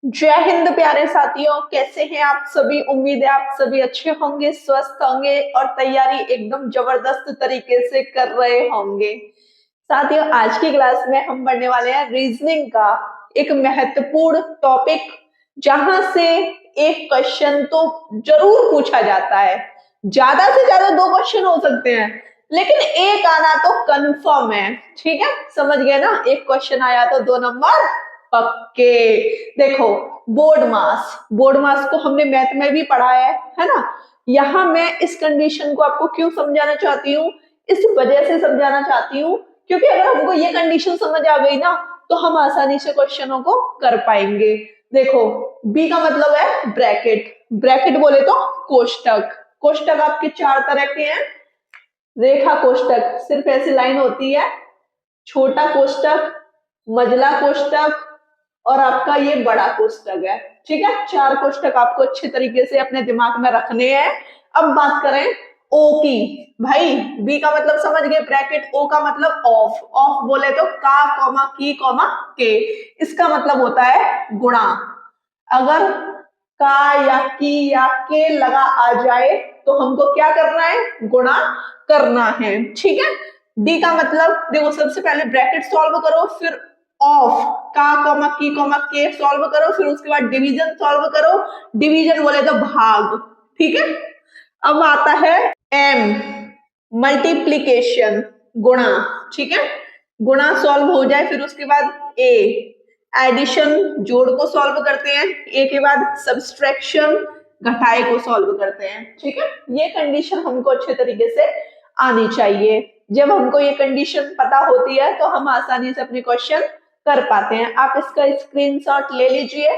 जय हिंद प्यारे साथियों, कैसे हैं आप सभी। उम्मीद है आप सभी अच्छे होंगे, स्वस्थ होंगे और तैयारी एकदम जबरदस्त तरीके से कर रहे होंगे। साथियों, आज की क्लास में हम पढ़ने वाले हैं रीजनिंग का एक महत्वपूर्ण टॉपिक, जहां से एक क्वेश्चन तो जरूर पूछा जाता है। ज्यादा से ज्यादा दो क्वेश्चन हो सकते हैं, लेकिन एक आना तो कंफर्म है। ठीक है, समझ गए ना। एक क्वेश्चन आया तो 2 नंबर पक्के। देखो, बोर्ड मास को हमने मैथ में भी पढ़ा है ना। यहाँ मैं इस कंडीशन को आपको क्यों समझाना चाहती हूँ, इस वजह से समझाना चाहती हूँ क्योंकि अगर हमको ये कंडीशन समझ आ गई ना, तो हम आसानी से क्वेश्चनों को कर पाएंगे। देखो, बी का मतलब है ब्रैकेट। ब्रैकेट बोले तो कोष्टक। कोष्टक आपके 4 तरह के हैं। रेखा कोष्टक, सिर्फ ऐसी लाइन होती है। छोटा कोष्टक, मझला कोष्टक और आपका ये बड़ा कोष्टक है। ठीक है, 4 कोष्टक आपको अच्छे तरीके से अपने दिमाग में रखने हैं। अब बात करें ओ की। भाई, बी का मतलब समझ गए ब्रैकेट, ओ का मतलब ऑफ। ऑफ बोले तो का कॉमा की कॉमा के। इसका मतलब होता है गुणा। अगर का या की या के लगा आ जाए तो हमको क्या करना है, गुणा करना है। ठीक है। डी का मतलब देखो, सबसे पहले ब्रैकेट सॉल्व करो, फिर ऑफ का कॉमा की कॉमा के सॉल्व करो, फिर उसके बाद डिवीजन सॉल्व करो। डिवीजन बोले तो भाग। ठीक है। अब आता है एम, मल्टीप्लीकेशन, गुणा। ठीक है, गुणा सॉल्व हो जाए, फिर उसके बाद ए, एडिशन, जोड़ को सॉल्व करते हैं। ए के बाद सब्सट्रैक्शन, घटाए को सॉल्व करते हैं। ठीक है, ये कंडीशन हमको अच्छे तरीके से आनी चाहिए। जब हमको ये कंडीशन पता होती है तो हम आसानी से अपने क्वेश्चन कर पाते हैं। आप इसका स्क्रीनशॉट ले लीजिए।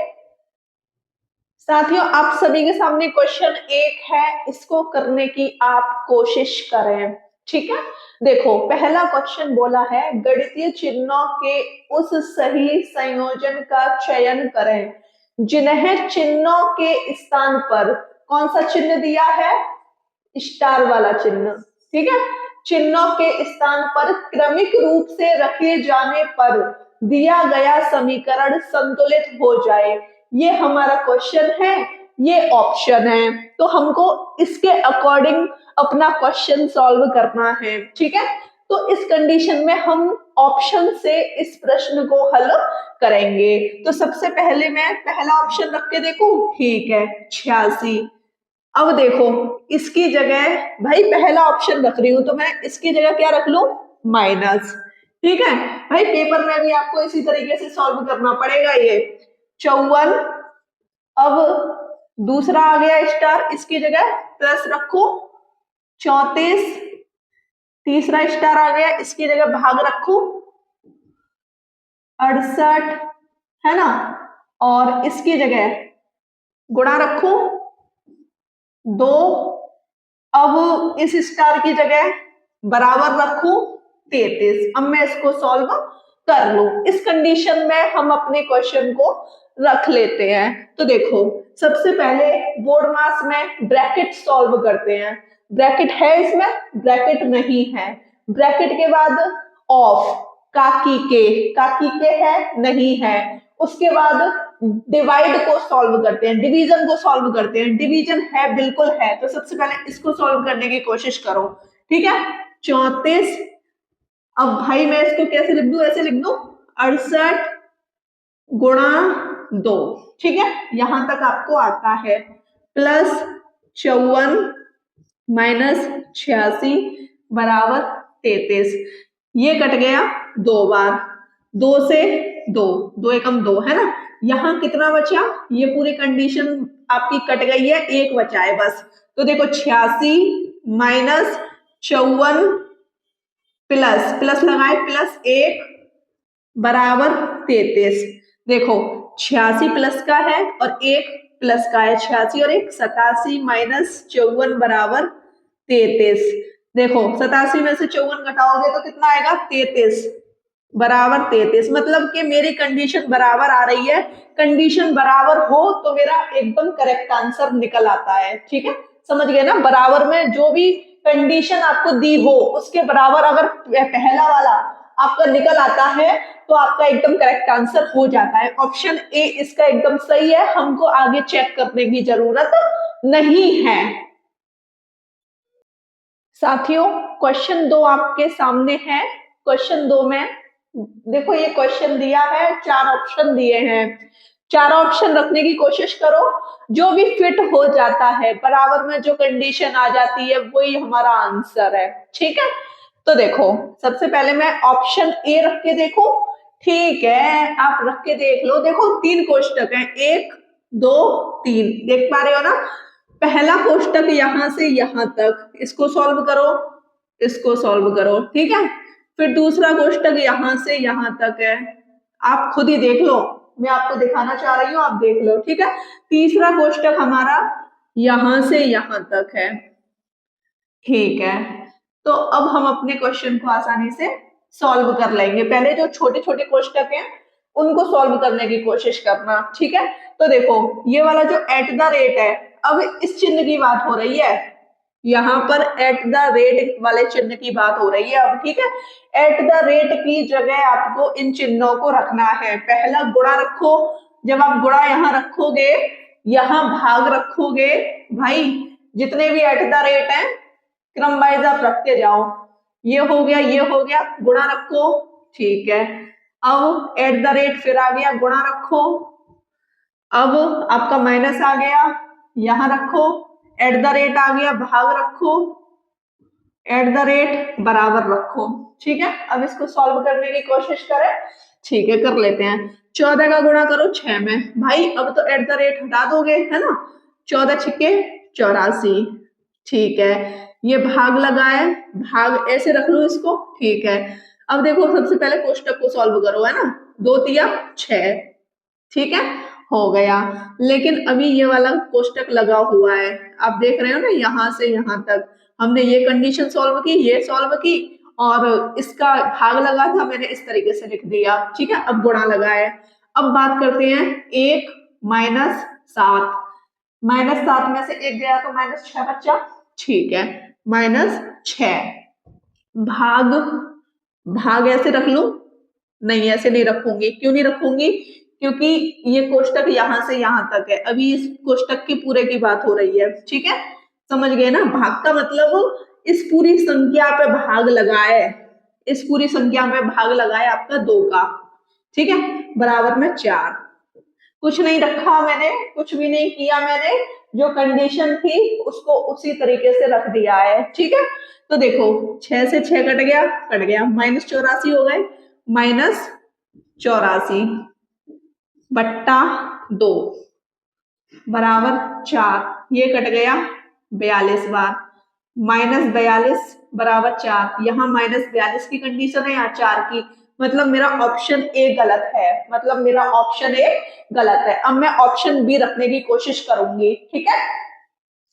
साथियों, आप सभी के सामने क्वेश्चन 1 है, इसको करने की आप कोशिश करें। ठीक है। देखो, पहला क्वेश्चन बोला है गणितीय चिन्हों के उस सही संयोजन का चयन करें जिन्हें चिन्हों के स्थान पर कौन सा चिन्ह दिया है, स्टार वाला चिन्ह। ठीक है, चिन्हों के स्थान पर क्रमिक रूप से रखे जाने पर दिया गया समीकरण संतुलित हो जाए, ये हमारा क्वेश्चन है, ये ऑप्शन है। तो हमको इसके अकॉर्डिंग अपना क्वेश्चन सॉल्व करना है। ठीक है, तो इस कंडीशन में हम ऑप्शन से इस प्रश्न को हल करेंगे। तो सबसे पहले मैं पहला ऑप्शन रख के देखूं। ठीक है, 86। अब देखो, इसकी जगह भाई पहला ऑप्शन रख रही हूं तो मैं इसकी जगह क्या रख लूं, माइनस। ठीक है भाई, पेपर में भी आपको इसी तरीके से सॉल्व करना पड़ेगा। ये 54, अब दूसरा आ गया स्टार, इसकी जगह प्लस रखो। 34, तीसरा स्टार आ गया, इसकी जगह भाग रखो। 68 है ना, और इसकी जगह गुणा रखो 2। अब इस स्टार की जगह बराबर रखूं 33। अब मैं इसको सॉल्व कर लूं। इस कंडीशन में हम अपने क्वेश्चन को रख लेते हैं। तो देखो, सबसे पहले बोर्ड मास में ब्रैकेट सॉल्व करते हैं। ब्रैकेट है इसमें, ब्रैकेट नहीं है। ब्रैकेट के बाद ऑफ, काकी के है नहीं है। उसके बाद डिवाइड को सॉल्व करते हैं, डिवीजन को सॉल्व करते हैं। डिवीजन है, बिल्कुल है, तो सबसे पहले इसको सॉल्व करने की कोशिश करो। ठीक है, 34। अब भाई मैं इसको कैसे लिख दूं, ऐसे लिख दूं 68 गुणा 2। ठीक है, यहां तक आपको आता है। प्लस 54 माइनस 86 बराबर 33। ये कट गया 2 बार, 2 से 2, 2 एकम 2 है ना। यहां कितना बचा, ये पूरी कंडीशन आपकी कट गई है, एक बचा है बस। तो देखो, 86 माइनस 54 प्लस प्लस लगाए प्लस 1 बराबर 33। देखो, 86 प्लस का है और 1 प्लस का है। 86 और 1 87 माइनस 54 बराबर 33। देखो, 87 में से 54 घटाओगे तो कितना आएगा, 33 बराबर 33। मतलब कि मेरी कंडीशन बराबर आ रही है। कंडीशन बराबर हो तो मेरा एकदम करेक्ट आंसर निकल आता है। ठीक है, समझ गए ना। बराबर में जो भी कंडीशन आपको दी हो उसके बराबर अगर पहला वाला आपका निकल आता है तो आपका एकदम करेक्ट आंसर हो जाता है। ऑप्शन ए इसका एकदम सही है, हमको आगे चेक करने की जरूरत नहीं है। साथियों क्वेश्चन 2 आपके सामने है। क्वेश्चन 2 में देखो ये क्वेश्चन दिया है, 4 ऑप्शन दिए हैं, 4 ऑप्शन रखने की कोशिश करो, जो भी फिट हो जाता है, बराबर में जो कंडीशन आ जाती है वही हमारा आंसर है। ठीक है, तो देखो सबसे पहले मैं ऑप्शन ए रख के देखो। ठीक है, आप रख के देख लो। देखो 3 कोष्टक हैं, 1 2 3, देख पा रहे हो ना। पहला कोष्टक यहां से यहां तक, इसको सॉल्व करो, इसको सॉल्व करो। ठीक है, फिर दूसरा कोष्टक यहां से यहां तक है, आप खुद ही देख लो, मैं आपको दिखाना चाह रही हूँ, आप देख लो। ठीक है, तीसरा कोष्टक हमारा यहां से यहां तक है। ठीक है, तो अब हम अपने क्वेश्चन को आसानी से सॉल्व कर लेंगे। पहले जो छोटे छोटे कोष्टक हैं उनको सॉल्व करने की कोशिश करना। ठीक है, तो देखो ये वाला जो एट द रेट है, अब इस चिन्ह की बात हो रही है, यहाँ पर एट द रेट वाले चिन्ह की बात हो रही है अब। ठीक है, एट द रेट की जगह आपको इन चिन्हों को रखना है। पहला गुणा रखो, जब आप गुणा यहाँ रखोगे, यहाँ भाग रखोगे, भाई जितने भी एट द रेट है क्रम वाइज आप रखते जाओ। ये हो गया, ये हो गया, गुणा रखो। ठीक है, अब एट द रेट फिर आ गया, गुणा रखो। अब आपका माइनस आ गया, यहां रखो, एट द रेट आ गया, भाग रखो, एट द रेट बराबर रखो। ठीक है, अब इसको सॉल्व करने की कोशिश करें। ठीक है, कर लेते हैं। 14 का गुणा करो 6 में, भाई अब तो एट द रेट हटा दोगे, है ना। 14 छिक्के 84। ठीक है, ये भाग लगा है, भाग ऐसे रख लो इसको। ठीक है, अब देखो सबसे पहले कोष्टक को सॉल्व करो, है ना। 2 तिया 6, ठीक है, हो गया। लेकिन अभी ये वाला कोष्टक लगा हुआ है, आप देख रहे हो ना, यहां से यहां तक हमने ये कंडीशन सॉल्व की, ये सॉल्व की, और इसका भाग लगा था, मैंने इस तरीके से लिख दिया। ठीक है, अब गुणा लगा है। अब बात करते हैं 1 माइनस 7, माइनस 7 में से 1 गया तो माइनस 6 बचा। ठीक है, माइनस 6, भाग, भाग ऐसे रख लू, नहीं ऐसे नहीं रखूंगी। क्यों नहीं रखूंगी, क्योंकि ये कोष्टक यहां से यहां तक है, अभी इस कोष्टक की पूरे की बात हो रही है। ठीक है, समझ गए ना। भाग का मतलब इस पूरी संख्या पे भाग लगाए, इस पूरी संख्या में भाग लगाए आपका 2 का। ठीक है, बराबर में 4। कुछ नहीं रखा मैंने, कुछ भी नहीं किया मैंने, जो कंडीशन थी उसको उसी तरीके से रख दिया है। ठीक है, तो देखो 6 से 6 कट गया, कट गया, माइनस 84 हो गए, माइनस 84 बट्टा 2 बराबर 4, ये कट गया 42 बार, माइनस 42 बराबर 4, यहाँ माइनस 42 की कंडीशन है, यहाँ 4 की, मतलब मेरा ऑप्शन ए गलत है, मतलब मेरा ऑप्शन ए गलत है। अब मैं ऑप्शन बी रखने की कोशिश करूंगी। ठीक है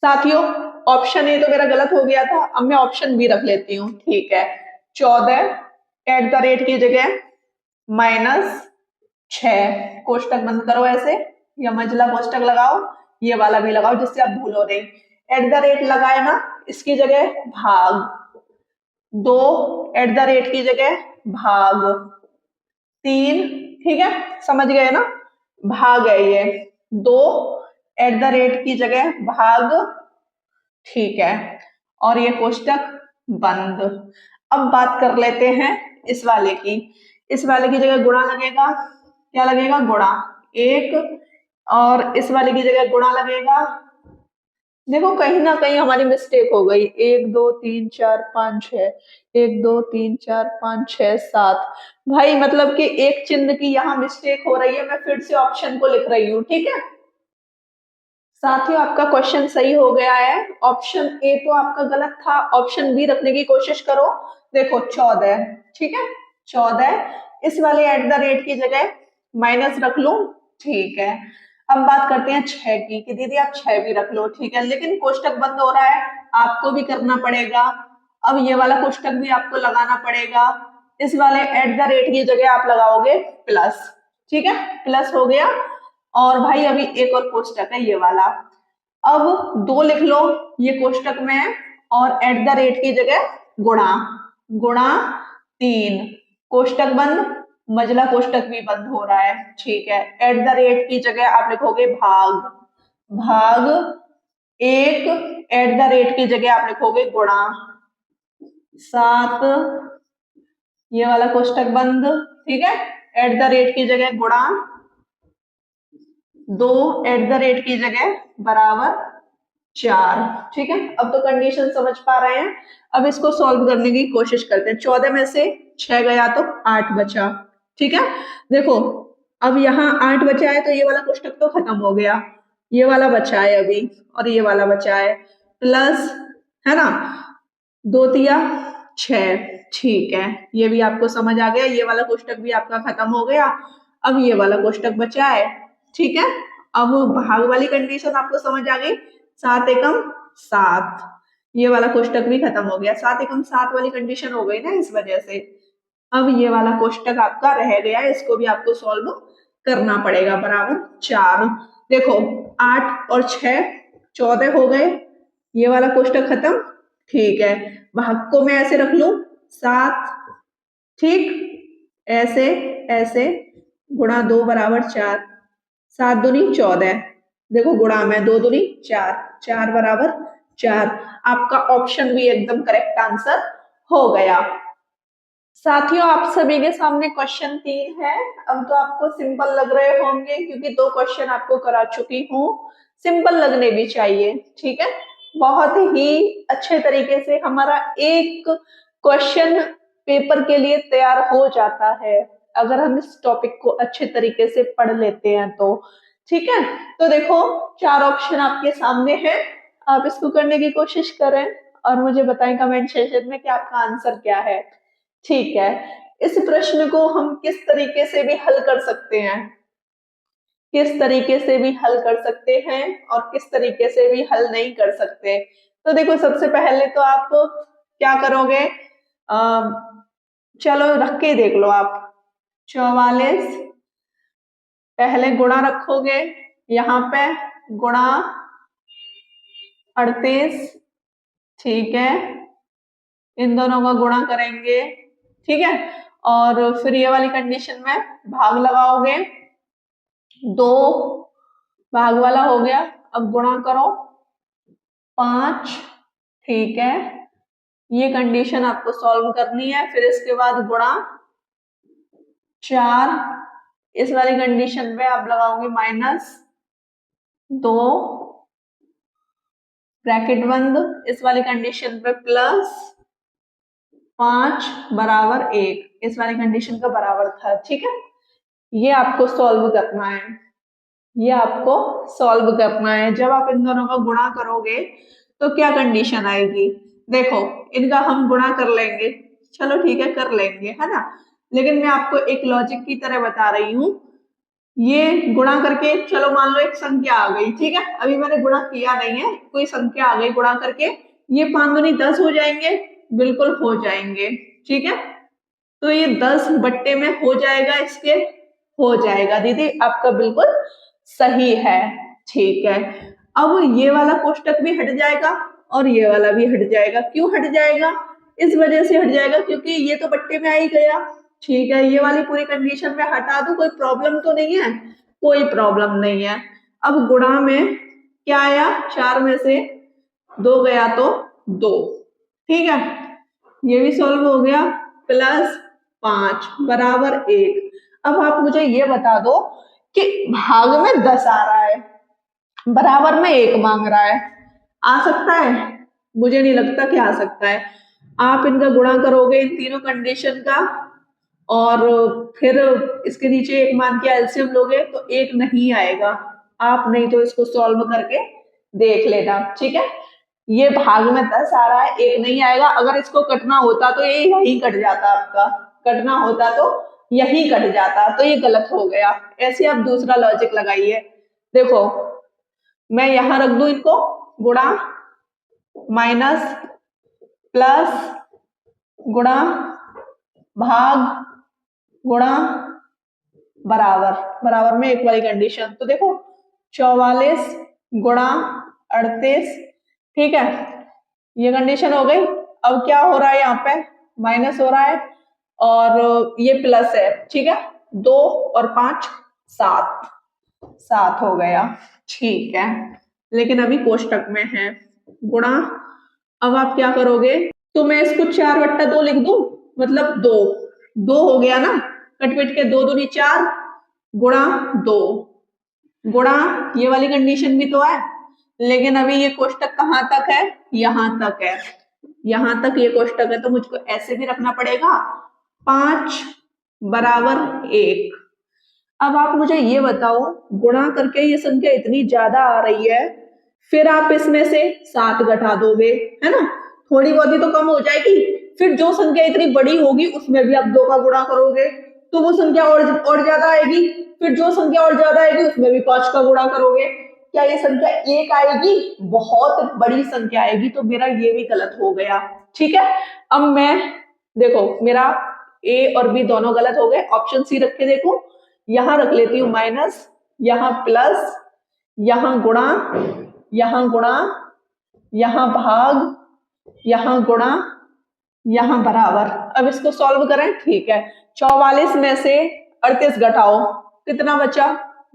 साथियों, ऑप्शन ए तो मेरा गलत हो गया था, अब मैं ऑप्शन बी रख लेती हूँ। ठीक है, 14 एट द रेट की जगह माइनस 6, कोष्टक बंद करो ऐसे, या मंझला कोष्टक लगाओ, ये वाला भी लगाओ जिससे आप भूलो नहीं। एट द रेट लगाए ना, इसकी जगह भाग, 2 एट द रेट की जगह भाग 3। ठीक है, समझ गए ना, भाग है ये 2 एट द रेट की जगह भाग। ठीक है, और ये कोष्टक बंद। अब बात कर लेते हैं इस वाले की, इस वाले की जगह गुणा लगेगा, क्या लगेगा, गुणा 1, और इस वाले की जगह गुणा लगेगा। देखो कहीं ना कहीं हमारी मिस्टेक हो गई, 1 2 3 4 5 6, 1 2 3 4 5 6 7, भाई मतलब कि एक चिन्ह की यहाँ मिस्टेक हो रही है, मैं फिर से ऑप्शन को लिख रही हूँ। ठीक है साथियों, आपका क्वेश्चन सही हो गया है, ऑप्शन ए तो आपका गलत था, ऑप्शन बी रखने की कोशिश करो। देखो 14, ठीक है 14, इस वाले एट द रेट की जगह माइनस रख लूं। ठीक है, अब बात करते हैं 6 की, कि दीदी आप 6 भी रख लो। ठीक है, लेकिन कोष्टक बंद हो रहा है, आपको भी करना पड़ेगा। अब ये वाला कोष्टक भी आपको लगाना पड़ेगा, इस वाले एट द रेट की जगह आप लगाओगे प्लस। ठीक है, प्लस हो गया, और भाई अभी एक और कोष्टक है ये वाला, अब 2 लिख लो ये कोष्टक में, और एट द रेट की जगह गुणा, गुणा 3, कोष्टक बंद, मजला कोष्टक भी बंद हो रहा है, ठीक है। एट द रेट की जगह आप लिखोगे भाग, भाग 1, एट द रेट की जगह आप लिखोगे गुणा 7, ये वाला कोष्टक बंद, ठीक है। एट द रेट की जगह गुणा 2, एट द रेट की जगह बराबर 4, ठीक है। अब तो कंडीशन समझ पा रहे हैं। अब इसको सॉल्व करने की कोशिश करते हैं। 14 में से 6 गया तो 8 बचा, ठीक है। देखो अब यहाँ 8 बचा है तो ये वाला कोष्टक तो खत्म हो गया, ये वाला बचा है अभी और ये वाला बचा है, प्लस, है ना, 2 तिया 6, ठीक है। ये भी आपको समझ आ गया, ये वाला कोष्टक भी आपका खत्म हो गया। अब ये वाला कोष्टक बचा है, ठीक है। अब भाग वाली कंडीशन आपको समझ आ गई, 7 एकम 7, ये वाला कोष्टक भी खत्म हो गया, 7 एकम 7 वाली कंडीशन हो गई ना इस वजह से। अब ये वाला कोष्टक आपका रह गया, इसको भी आपको सॉल्व करना पड़ेगा, बराबर 4। देखो 8 और 6 14 हो गए, ये वाला कोष्टक खत्म, ठीक है। भाग को मैं ऐसे रख लू 7, ठीक, ऐसे ऐसे, गुणा 2 बराबर 4, 7 दूनी 14, देखो गुणा में 2 दूनी 4, 4 बराबर 4, आपका ऑप्शन भी एकदम करेक्ट आंसर हो गया। साथियों आप सभी के सामने क्वेश्चन 3 है। अब तो आपको सिंपल लग रहे होंगे क्योंकि 2 क्वेश्चन आपको करा चुकी हूँ, सिंपल लगने भी चाहिए, ठीक है। बहुत ही अच्छे तरीके से हमारा एक क्वेश्चन पेपर के लिए तैयार हो जाता है अगर हम इस टॉपिक को अच्छे तरीके से पढ़ लेते हैं तो, ठीक है। तो देखो 4 ऑप्शन आपके सामने हैं, आप इसको करने की कोशिश करें और मुझे बताएं कमेंट सेक्शन में कि आपका आंसर क्या है, ठीक है। इस प्रश्न को हम किस तरीके से भी हल कर सकते हैं, किस तरीके से भी हल कर सकते हैं और किस तरीके से भी हल नहीं कर सकते। तो देखो सबसे पहले तो आप क्या करोगे, चलो रख के देख लो आप, 44 पहले गुणा रखोगे, यहाँ पे गुणा 38, ठीक है, इन दोनों का गुणा करेंगे, ठीक है। और फिर ये वाली कंडीशन में भाग लगाओगे, 2 भाग वाला हो गया, अब गुणा करो 5, ठीक है। ये कंडीशन आपको सॉल्व करनी है, फिर इसके बाद गुणा 4, इस वाली कंडीशन में आप लगाओगे -2 ब्रैकेट बंद, इस वाली कंडीशन पे +5 बराबर 1, इस वाली कंडीशन का बराबर था, ठीक है। ये आपको सॉल्व करना है, ये आपको सॉल्व करना है। जब आप इन दोनों का गुणा करोगे तो क्या कंडीशन आएगी, देखो इनका हम गुणा कर लेंगे, चलो ठीक है कर लेंगे, है ना। लेकिन मैं आपको एक लॉजिक की तरह बता रही हूँ, ये गुणा करके चलो मान लो एक संख्या आ गई, ठीक है, अभी मैंने गुणा किया नहीं है, कोई संख्या आ गई गुणा करके, ये 5 दूनी 10 हो जाएंगे, बिल्कुल हो जाएंगे, ठीक है। तो ये 10 बट्टे में हो जाएगा, इसके हो जाएगा, दीदी आपका बिल्कुल सही है, ठीक है। अब ये वाला कोष्टक भी हट जाएगा और ये वाला भी हट जाएगा, क्यों हट जाएगा, इस वजह से हट जाएगा क्योंकि ये तो बट्टे में आ ही गया, ठीक है। ये वाली पूरी कंडीशन में हटा दो, कोई प्रॉब्लम तो नहीं है, कोई प्रॉब्लम नहीं है। अब गुणा में क्या आया, 4 में से 2 गया तो 2, ठीक है, ये भी सॉल्व हो गया, +5 बराबर 1। अब आप मुझे ये बता दो कि भाग में 10 आ रहा है, बराबर में 1 मांग रहा है, आ सकता है, मुझे नहीं लगता कि आ सकता है। आप इनका गुणा करोगे इन तीनों कंडीशन का और फिर इसके नीचे 1 मान के एलसीएम लोगे तो 1 नहीं आएगा, आप नहीं तो इसको सॉल्व करके देख लेना, ठीक है। ये भाग में 10 आ रहा है, 1 नहीं आएगा, अगर इसको कटना होता तो ये यही कट जाता, आपका कटना होता तो यही कट जाता, तो ये गलत हो गया। ऐसे आप दूसरा लॉजिक लगाइए, देखो मैं यहां रख दूं इनको गुणा माइनस प्लस गुणा भाग गुणा बराबर, बराबर में 1 वाली कंडीशन, तो देखो 44 गुणा 38, ठीक है, ये कंडीशन हो गई। अब क्या हो रहा है, यहाँ पे माइनस हो रहा है, और ये प्लस है, ठीक है। 2 और 5 7, 7 हो गया, ठीक है। लेकिन अभी कोष्टक में है गुणा। अब आप क्या करोगे, तो मैं इसको 4/2 लिख दूं, मतलब 2 2 हो गया ना, कट के 2 दूनी 4 गुणा 2 गुणा, ये वाली कंडीशन भी तो है। लेकिन अभी ये कोष्टक कहां तक है, यहां तक है, यहां तक ये कोष्टक है, तो मुझको ऐसे भी रखना पड़ेगा 5 बराबर 1। अब आप मुझे ये बताओ, गुणा करके ये संख्या इतनी ज्यादा आ रही है, फिर आप इसमें से 7 घटा दोगे, है ना, थोड़ी बहुत ही तो कम हो जाएगी। फिर जो संख्या इतनी बड़ी होगी उसमें भी आप 2 का गुणा करोगे तो वो संख्या और ज्यादा आएगी। फिर जो संख्या और ज्यादा आएगी उसमें भी 5 का गुणा करोगे, क्या ये संख्या 1 आएगी, बहुत बड़ी संख्या आएगी। तो मेरा ये भी गलत हो गया, ठीक है। अब मैं देखो, मेरा ए और बी दोनों गलत हो गए। ऑप्शन सी रख के देखो, यहां रख लेती हूँ माइनस, यहां प्लस, यहां गुणा, यहां गुणा, यहां भाग, यहां गुणा, यहां बराबर। अब इसको सॉल्व करें, ठीक है। 44 में से 38 घटाओ, कितना बचा,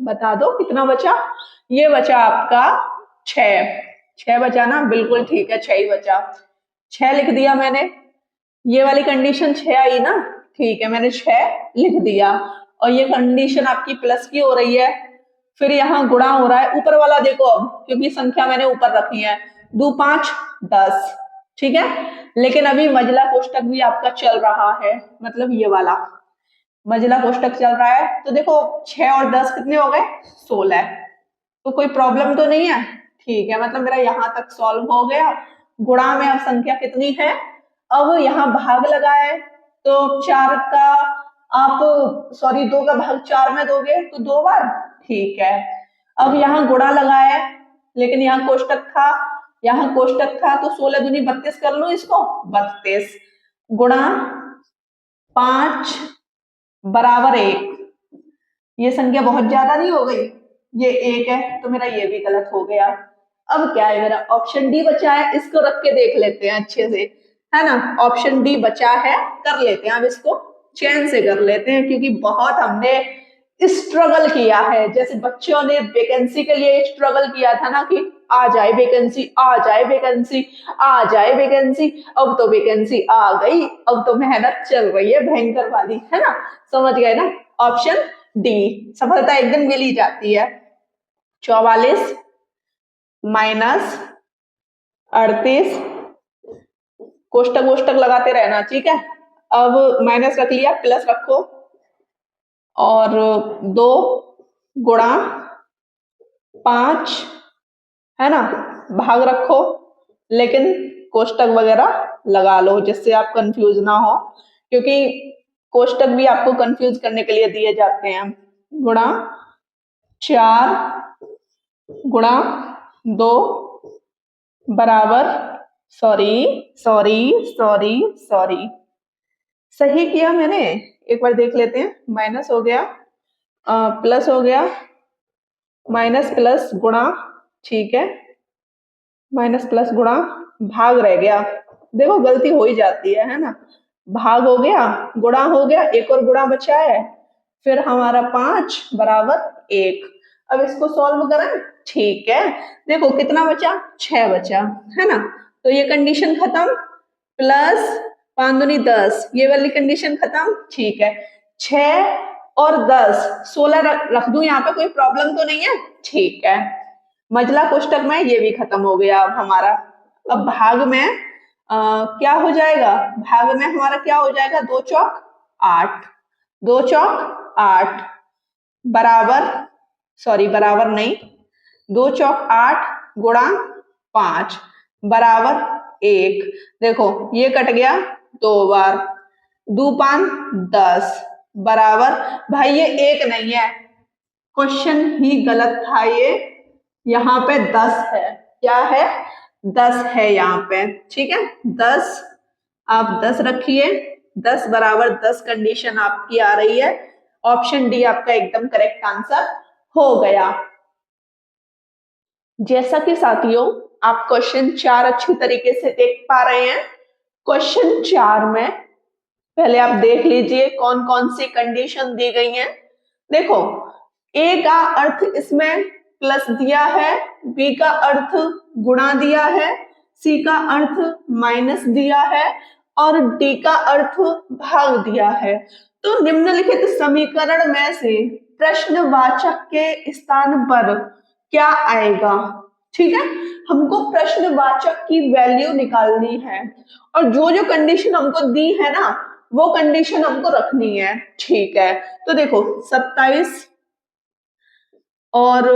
बता दो कितना बचा। ये बचा आपका 6, 6 बचा ना, बिल्कुल ठीक है, 6 ही बचा। 6 लिख दिया मैंने, ये वाली कंडीशन 6 आई ना, ठीक है, मैंने 6 लिख दिया। और ये कंडीशन आपकी प्लस की हो रही है, फिर यहाँ गुणा हो रहा है। ऊपर वाला देखो अब, क्योंकि संख्या मैंने ऊपर रखी है, 2 5 10, ठीक है। लेकिन अभी मजला कोष्टक भी आपका चल रहा है, मतलब ये वाला मजला कोष्टक चल रहा है। तो देखो 6 और 10 कितने हो गए, 16। तो कोई प्रॉब्लम तो नहीं है, ठीक है, मतलब मेरा यहाँ तक सॉल्व हो गया। गुणा में अब संख्या कितनी है, अब यहाँ भाग लगा है, तो 4 का आप सॉरी 2 का भाग 4 में दोगे तो 2 बार, ठीक है। अब यहाँ गुणा लगा है, लेकिन यहाँ कोष्टक था, यहाँ कोष्टक था, तो 16 दूनी 32 कर लो इसको, 32 गुणा 5 बराबर 1। ये संख्या बहुत ज्यादा नहीं हो गई, ये 1 है, तो मेरा ये भी गलत हो गया। अब क्या है, मेरा ऑप्शन डी बचा है, इसको रख के देख लेते हैं अच्छे से, है ना। ऑप्शन डी बचा है, कर लेते हैं, अब इसको चैन से कर लेते हैं, क्योंकि बहुत हमने स्ट्रगल किया है। जैसे बच्चों ने वैकेंसी के लिए स्ट्रगल किया था ना, कि आ जाए वैकेंसी, आ जाए वैकेंसी, आ जाए वैकेंसी। अब तो वैकेंसी आ गई, अब तो मेहनत चल रही है भयंकर वाली, है ना, समझ गए ना। ऑप्शन डी, सफलता एक दिन मिल ही जाती है। 44 माइनस 38, कोष्टक वोष्टक लगाते रहना, ठीक है। अब माइनस रख लिया, प्लस रखो, और 2 गुणा 5, है ना, भाग रखो, लेकिन कोष्टक वगैरह लगा लो जिससे आप कंफ्यूज ना हो, क्योंकि कोष्टक भी आपको कंफ्यूज करने के लिए दिए जाते हैं। गुणा 4 गुणा 2 बराबर, सॉरी सॉरी सॉरी सॉरी, सही किया मैंने, एक बार देख लेते हैं। माइनस हो गया, प्लस हो गया, माइनस प्लस गुणा, ठीक है, माइनस प्लस गुणा, भाग रह गया। देखो गलती हो ही जाती है ना। भाग हो गया, गुणा हो गया, एक और गुणा बचा है, फिर हमारा 5 बराबर 1। अब इसको सॉल्व करें, ठीक है। देखो कितना बचा, 6 बचा, है ना। तो ये कंडीशन खत्म, प्लस 5 दूनी 10, ये वाली कंडीशन खत्म, ठीक है। 6 और 10 16 रख दूं यहाँ पे, कोई प्रॉब्लम तो नहीं है, ठीक है। मजला कोष्टक में ये भी खत्म हो गया अब हमारा। अब भाग में क्या हो जाएगा, भाग में हमारा क्या हो जाएगा, 2 चौक 8, 2 चौक 8 बराबर, सॉरी बराबर नहीं, 2 चौक 8 गुणा 5 बराबर 1। देखो ये कट गया 2 बार, 2 5 10 बराबर, भाई ये 1 नहीं है, क्वेश्चन ही गलत था ये, यहाँ पे 10 है, क्या है, 10 है यहाँ पे, ठीक है। 10 आप 10 रखिए, 10 बराबर 10 कंडीशन आपकी आ रही है। ऑप्शन डी आपका एकदम करेक्ट आंसर हो गया। जैसा कि साथियों आप क्वेश्चन 4 अच्छी तरीके से देख पा रहे हैं, क्वेश्चन 4 में पहले आप देख लीजिए कौन कौन सी कंडीशन दी गई हैं। देखो, ए का अर्थ इसमें प्लस दिया है, बी का अर्थ गुणा दिया है, सी का अर्थ माइनस दिया है और डी का अर्थ भाग दिया है। तो निम्नलिखित समीकरण में से प्रश्नवाचक के स्थान पर क्या आएगा? ठीक है, हमको प्रश्नवाचक की वैल्यू निकालनी है और जो जो कंडीशन हमको दी है ना वो कंडीशन हमको रखनी है। ठीक है, तो देखो 27 और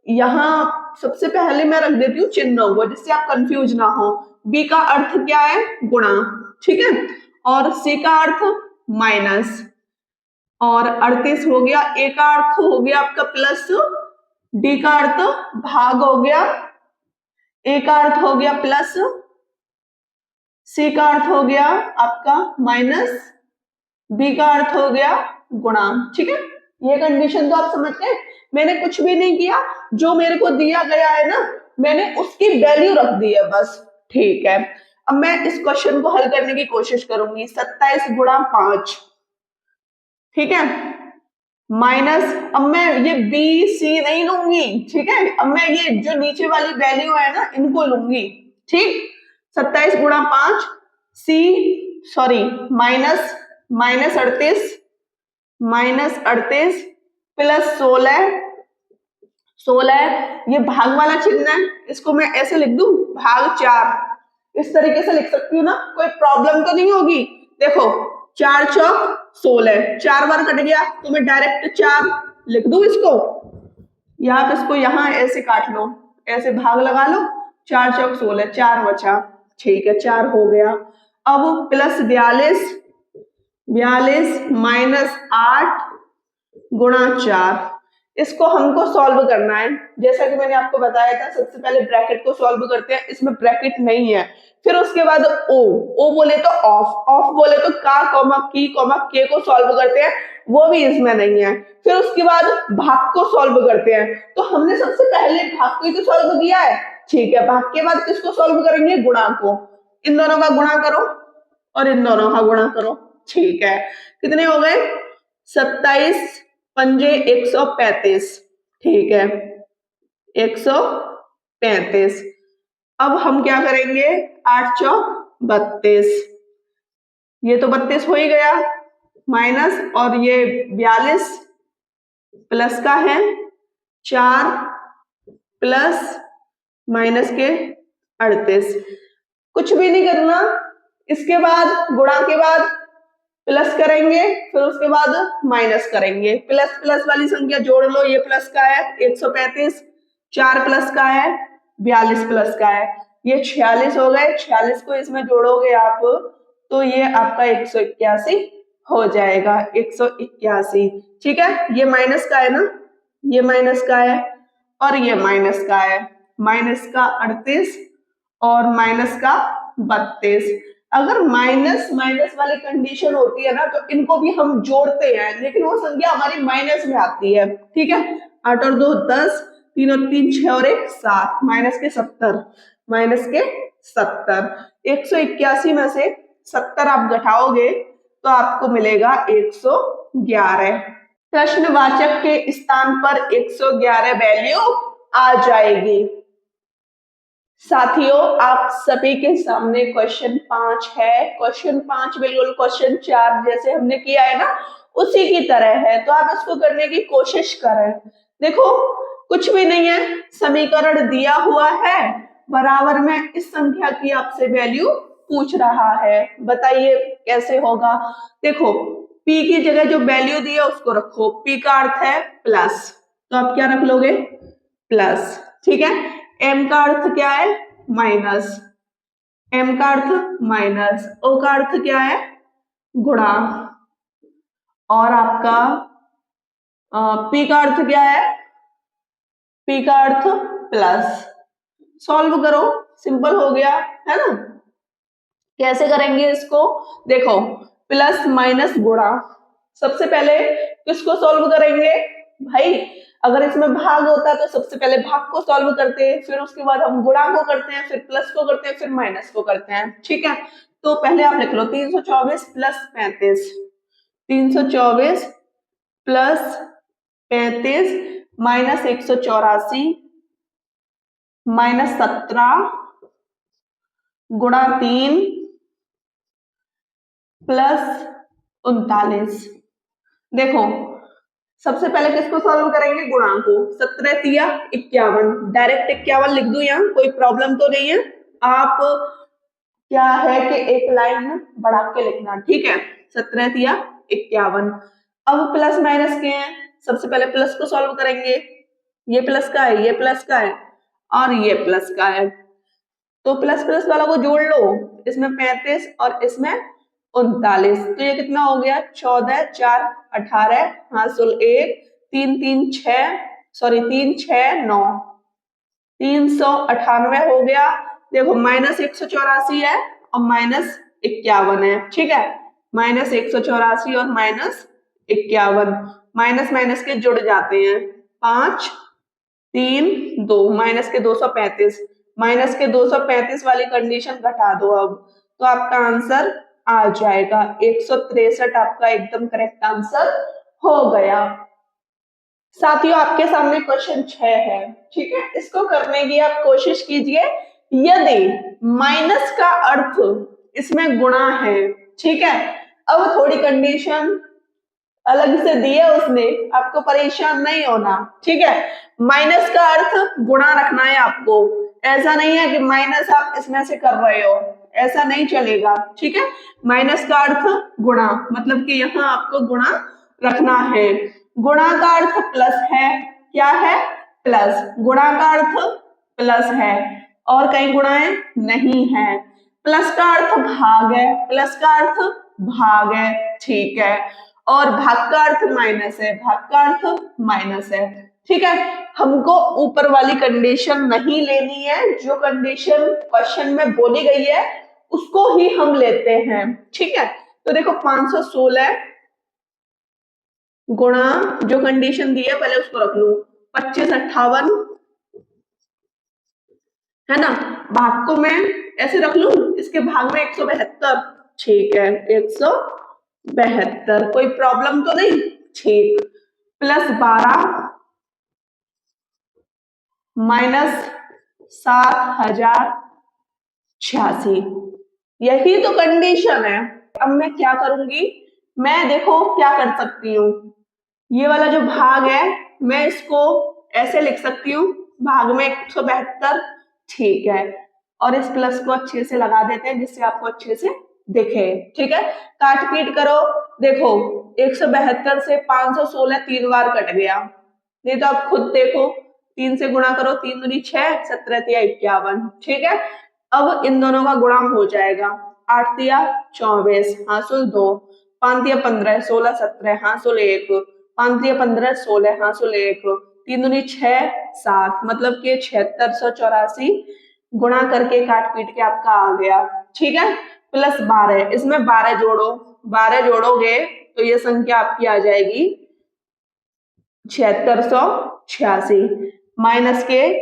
यहाँ सबसे पहले मैं रख देती हूँ चिन्ह को जिससे आप कंफ्यूज ना हो। बी का अर्थ क्या है? गुणा, ठीक है, और सी का अर्थ माइनस, और 38 हो गया। ए का अर्थ हो गया आपका प्लस, डी का अर्थ भाग हो गया, ए का अर्थ हो गया प्लस, सी का अर्थ हो गया आपका माइनस, बी का अर्थ हो गया गुणा। ठीक है, ये कंडीशन तो आप समझ गए। मैंने कुछ भी नहीं किया, जो मेरे को दिया गया है ना मैंने उसकी वैल्यू रख दी है बस। ठीक है, अब मैं इस क्वेश्चन को हल करने की कोशिश करूंगी। 27 गुणा 5, ठीक है, माइनस, अब मैं ये बी सी नहीं लूंगी, ठीक है, अब मैं ये जो नीचे वाली वैल्यू है ना इनको लूंगी। ठीक, 27 गुणा 5 सी सॉरी माइनस 38 प्लस 16 ये भाग वाला चिन्ह है, इसको मैं ऐसे लिख दूं भाग 4, इस तरीके से लिख सकती हूँ ना, कोई प्रॉब्लम तो नहीं होगी। देखो 4 चौक 16, 4 बार कट गया तो मैं डायरेक्ट 4 लिख दूं इसको, या आप इसको यहाँ ऐसे काट लो, ऐसे भाग लगा लो, 4 चौक 16, 4 बचा। ठीक है, 4 हो गया। अब प्लस 42 माइनस 8 गुणा 4, इसको हमको सॉल्व करना है। जैसा कि मैंने आपको बताया था, सबसे पहले ब्रैकेट को सॉल्व करते हैं, इसमें ब्रैकेट नहीं है, फिर उसके बाद ओ बोले तो ऑफ बोले तो का कॉमा की कॉमा के को सॉल्व करते हैं, वो भी इसमें नहीं है। फिर उसके बाद भाग को सॉल्व करते हैं, तो हमने सबसे पहले भाग को ही तो सॉल्व किया है। ठीक है, भाग के बाद किसको सॉल्व करेंगे? गुणा को। इन दोनों का गुणा करो और इन दोनों का गुणा करो। ठीक है, कितने हो गए? 27 पंजे 135, ठीक है, 135। अब हम क्या करेंगे? 8 चौक 32, ये तो 32 हो ही गया, माइनस, और ये 42 प्लस का है 4 प्लस माइनस के 38, कुछ भी नहीं करना। इसके बाद गुणा के बाद प्लस करेंगे, फिर उसके बाद माइनस करेंगे, प्लस प्लस वाली संख्या जोड़ लो, ये प्लस का है 135, 4 प्लस का है 42 प्लस का है, ये 46 हो गए। 46 को इसमें जोड़ोगे आप तो ये आपका 181 हो जाएगा, 181। ठीक है, ये माइनस का है ना, ये माइनस का है और ये माइनस का है, माइनस का 38 और माइनस का 32। अगर माइनस माइनस वाली कंडीशन होती है ना तो इनको भी हम जोड़ते हैं, लेकिन वो संख्या हमारी माइनस में आती है। ठीक है, 8 और 2 10, 3 और 3 6 और 1 7, माइनस के 70, माइनस के 70। 181 में से 70 आप घटाओगे तो आपको मिलेगा 111। प्रश्नवाचक के स्थान पर 111 वैल्यू आ जाएगी। साथियों, आप सभी के सामने क्वेश्चन 5 है। क्वेश्चन 5 बिल्कुल क्वेश्चन 4 जैसे हमने किया है ना उसी की तरह है, तो आप इसको करने की कोशिश करें। देखो कुछ भी नहीं है, समीकरण दिया हुआ है, बराबर में इस संख्या की आपसे वैल्यू पूछ रहा है, बताइए कैसे होगा। देखो p की जगह जो वैल्यू दी है उसको रखो, p का अर्थ है प्लस, तो आप क्या रख लोगे? प्लस। ठीक है, m का अर्थ क्या है? माइनस, m का अर्थ माइनस, o का अर्थ क्या है? गुणा, और आपका p का अर्थ क्या है? p का अर्थ प्लस। सॉल्व करो, सिंपल हो गया है ना। कैसे करेंगे इसको? देखो प्लस माइनस गुणा, सबसे पहले किसको सॉल्व करेंगे भाई? अगर इसमें भाग होता तो सबसे पहले भाग को सॉल्व करते हैं, फिर उसके बाद हम गुणा को करते हैं, फिर प्लस को करते हैं, फिर माइनस को करते हैं। ठीक है, तो पहले आप लिख लो 324 प्लस 35, 324 प्लस 35 माइनस 184 माइनस 17 गुणा 3 प्लस 39। देखो सबसे पहले किसको सॉल्व करेंगे, गुणांक को। 17 तिया 51, डायरेक्ट 51 लिख दूं, यहाँ कोई प्रॉब्लम तो नहीं है। आप क्या है कि एक लाइन बढ़ा के लिखना, ठीक है। 17 तिया 51। अब प्लस माइनस के हैं, सबसे पहले प्लस को सॉल्व करेंगे। ये प्लस का है, ये प्लस का है और ये प्लस का है, तो प्लस प्लस वाला को जोड़ लो। इसमें 35 और इसमें 39, तो ये कितना हो गया, 14 4 18 हासिल 1 3 3 6 सॉरी 3 6 9 398 हो गया। देखो माइनस 184 है और माइनस 51 है, ठीक है। माइनस 184 और माइनस 51, माइनस माइनस के जुड़ जाते हैं, 5 3 2 माइनस के 235, माइनस के 235 वाली कंडीशन घटा दो अब, तो आपका आंसर आ जाएगा 163। आपका एकदम करेक्ट आंसर हो गया। साथियों आपके सामने क्वेश्चन 6 है, ठीक है। इसको करने की आप कोशिश कीजिए। यदि माइनस का अर्थ इसमें गुणा है, ठीक है। अब थोड़ी कंडीशन अलग से दी है उसने, आपको परेशान नहीं होना, ठीक है। माइनस का अर्थ गुणा रखना है आपको, ऐसा नहीं है कि माइनस आप इसमें से कर रहे हो, ऐसा नहीं चलेगा, ठीक है। माइनस का अर्थ गुणा, मतलब कि यहाँ आपको गुणा रखना है। गुणा का अर्थ प्लस है, क्या है, प्लस। गुणा का अर्थ प्लस है और कहीं गुणा है नहीं है। प्लस का अर्थ भाग है, प्लस का अर्थ भाग है, ठीक है। और भाग का अर्थ माइनस है, भाग का अर्थ माइनस है, ठीक है। हमको ऊपर वाली कंडीशन नहीं लेनी है, जो कंडीशन क्वेश्चन में बोली गई है उसको ही हम लेते हैं, ठीक है। तो देखो 516 गुणा जो कंडीशन दी है पहले उसको रख लू, 2558 है ना। भाग को मैं ऐसे रख लू, इसके भाग में 172, ठीक है 172, कोई प्रॉब्लम तो नहीं, ठीक। प्लस 12 माइनस 7086, यही तो कंडीशन है। अब मैं क्या करूंगी, मैं देखो क्या कर सकती हूँ, ये वाला जो भाग है मैं इसको ऐसे लिख सकती हूँ, भाग में 172, ठीक है। और इस प्लस को अच्छे से लगा देते हैं जिससे आपको अच्छे से दिखे, ठीक है। काट पीट करो, देखो 172 से 516 3 बार कट गया, नहीं तो आप खुद देखो, 3 से गुणा करो, 3 दूनी 6 17 तिया 51, ठीक है। अब इन दोनों का गुणा हो जाएगा, 8 तिया 24 हासिल 2, 5 तिया 15 16 17 हासिल 1, 5 तिया 15 16 हासिल 1, 3 दूनी 6 7, मतलब कि 7684 गुणा करके काट पीट के आपका आ गया, ठीक है। प्लस 12, इसमें 12 जोड़ो, 12 जोड़ोगे तो ये संख्या आपकी आ जाएगी 7686, माइनस के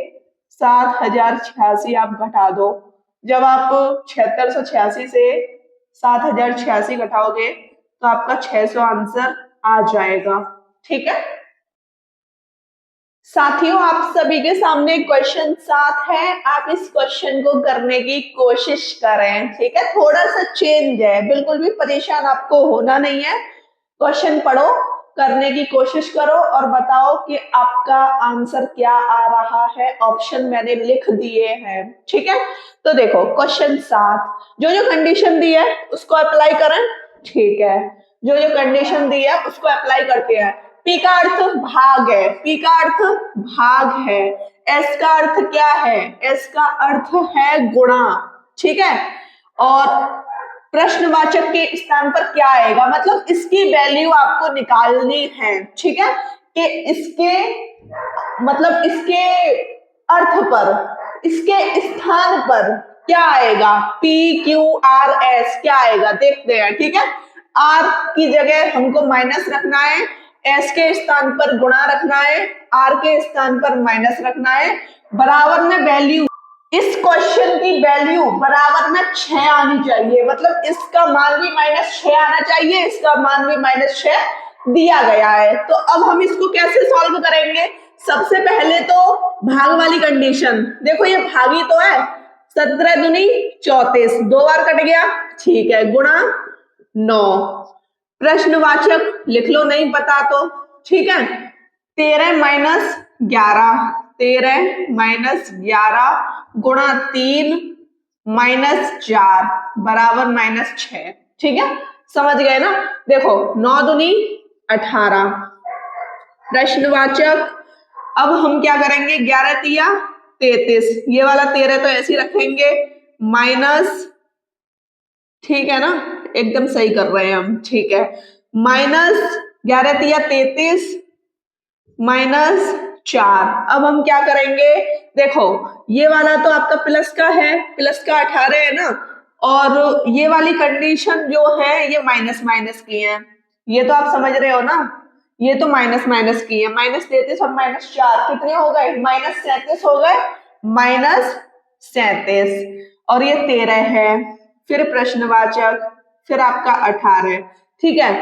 7086 आप घटा दो। जब आप 7686 से 7086 घटाओगे तो आपका 600 आंसर आ जाएगा, ठीक है। साथियों आप सभी के सामने क्वेश्चन 7 है, आप इस क्वेश्चन को करने की कोशिश करें, ठीक है। थोड़ा सा चेंज है, बिल्कुल भी परेशान आपको होना नहीं है। क्वेश्चन पढ़ो, करने की कोशिश करो और बताओ कि आपका आंसर क्या आ रहा है। ऑप्शन मैंने लिख दिए हैं, ठीक है। तो देखो क्वेश्चन 7, जो जो कंडीशन दी है उसको अप्लाई करें, ठीक है। जो जो कंडीशन दी है उसको अप्लाई करते हैं। पी का अर्थ भाग है, पी का अर्थ भाग है। एस का अर्थ क्या है, एस का अर्थ है गुणा, ठीक है। और प्रश्नवाचक के स्थान पर क्या आएगा, मतलब इसकी वैल्यू आपको निकालनी है, ठीक है। कि इसके मतलब इसके अर्थ पर, इसके स्थान पर क्या आएगा, पी क्यू आर एस क्या आएगा देखते हैं, ठीक है। आर की जगह हमको माइनस रखना है, एस के स्थान पर गुणा रखना है, आर के स्थान पर माइनस रखना है, बराबर में वैल्यू इस क्वेश्चन की वैल्यू बराबर में 6 आनी चाहिए, मतलब इसका मान भी -6 आना चाहिए, इसका मान भी -6 दिया गया है। तो अब हम इसको कैसे सॉल्व करेंगे? सबसे पहले तो भाग वाली कंडीशन, देखो ये भागी तो है, 17 दूनी 34, 2 बार कट गया, ठीक है, गुणा 9, प्रश्नवाचक लिख लो नहीं पता तो, ठीक है, 13 माइनस 11, 13 माइनस 11 गुणा 3 माइनस 4 बराबर -6, ठीक है, समझ गए ना। देखो 9 दूनी 18, प्रश्नवाचक, अब हम क्या करेंगे, 11 तिया 33, ये वाला 13 तो ऐसे ही रखेंगे, माइनस, ठीक है ना, एकदम सही कर रहे हैं हम, ठीक है, माइनस 11 तिया 33 माइनस 4। अब हम क्या करेंगे, देखो ये वाला तो आपका प्लस का है, प्लस का 18 है ना, और ये वाली कंडीशन जो है ये माइनस माइनस की है, ये तो आप समझ रहे हो ना, ये तो माइनस माइनस की है, -33 और -4 कितने हो गए, -37 हो गए, -37, और ये 13 है, फिर प्रश्नवाचक, फिर आपका 18, ठीक है।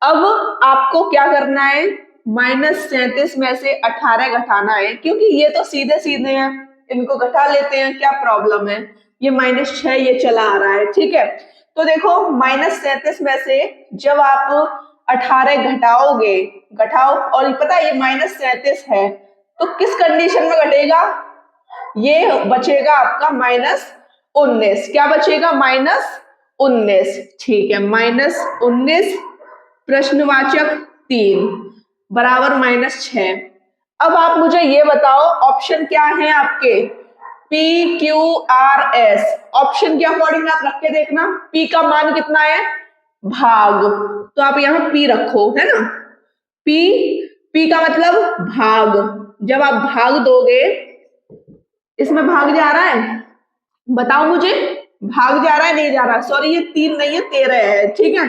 अब आपको क्या करना है, -37 में से 18 घटाना है, क्योंकि ये तो सीधे सीधे हैं, इनको घटा लेते हैं, क्या प्रॉब्लम है, ये -6 ये चला आ रहा है, ठीक है। तो देखो -37 में से जब आप 18 घटाओगे, घटाओ, और पता है ये -37 है, तो किस कंडीशन में घटेगा, ये बचेगा आपका -19, क्या बचेगा, -19, ठीक है, -19, प्रश्नवाचक 3 बराबर -6। अब आप मुझे ये बताओ ऑप्शन क्या है आपके, P Q R S, option के अकॉर्डिंग आप रख के देखना, P का मान कितना है, भाग, तो आप यहाँ P रखो, है ना, P का मतलब भाग, जब आप भाग दोगे, इसमें भाग जा रहा है, बताओ मुझे, भाग जा रहा है नहीं जा रहा, सॉरी ये 3 नहीं है 13 है, ठीक है,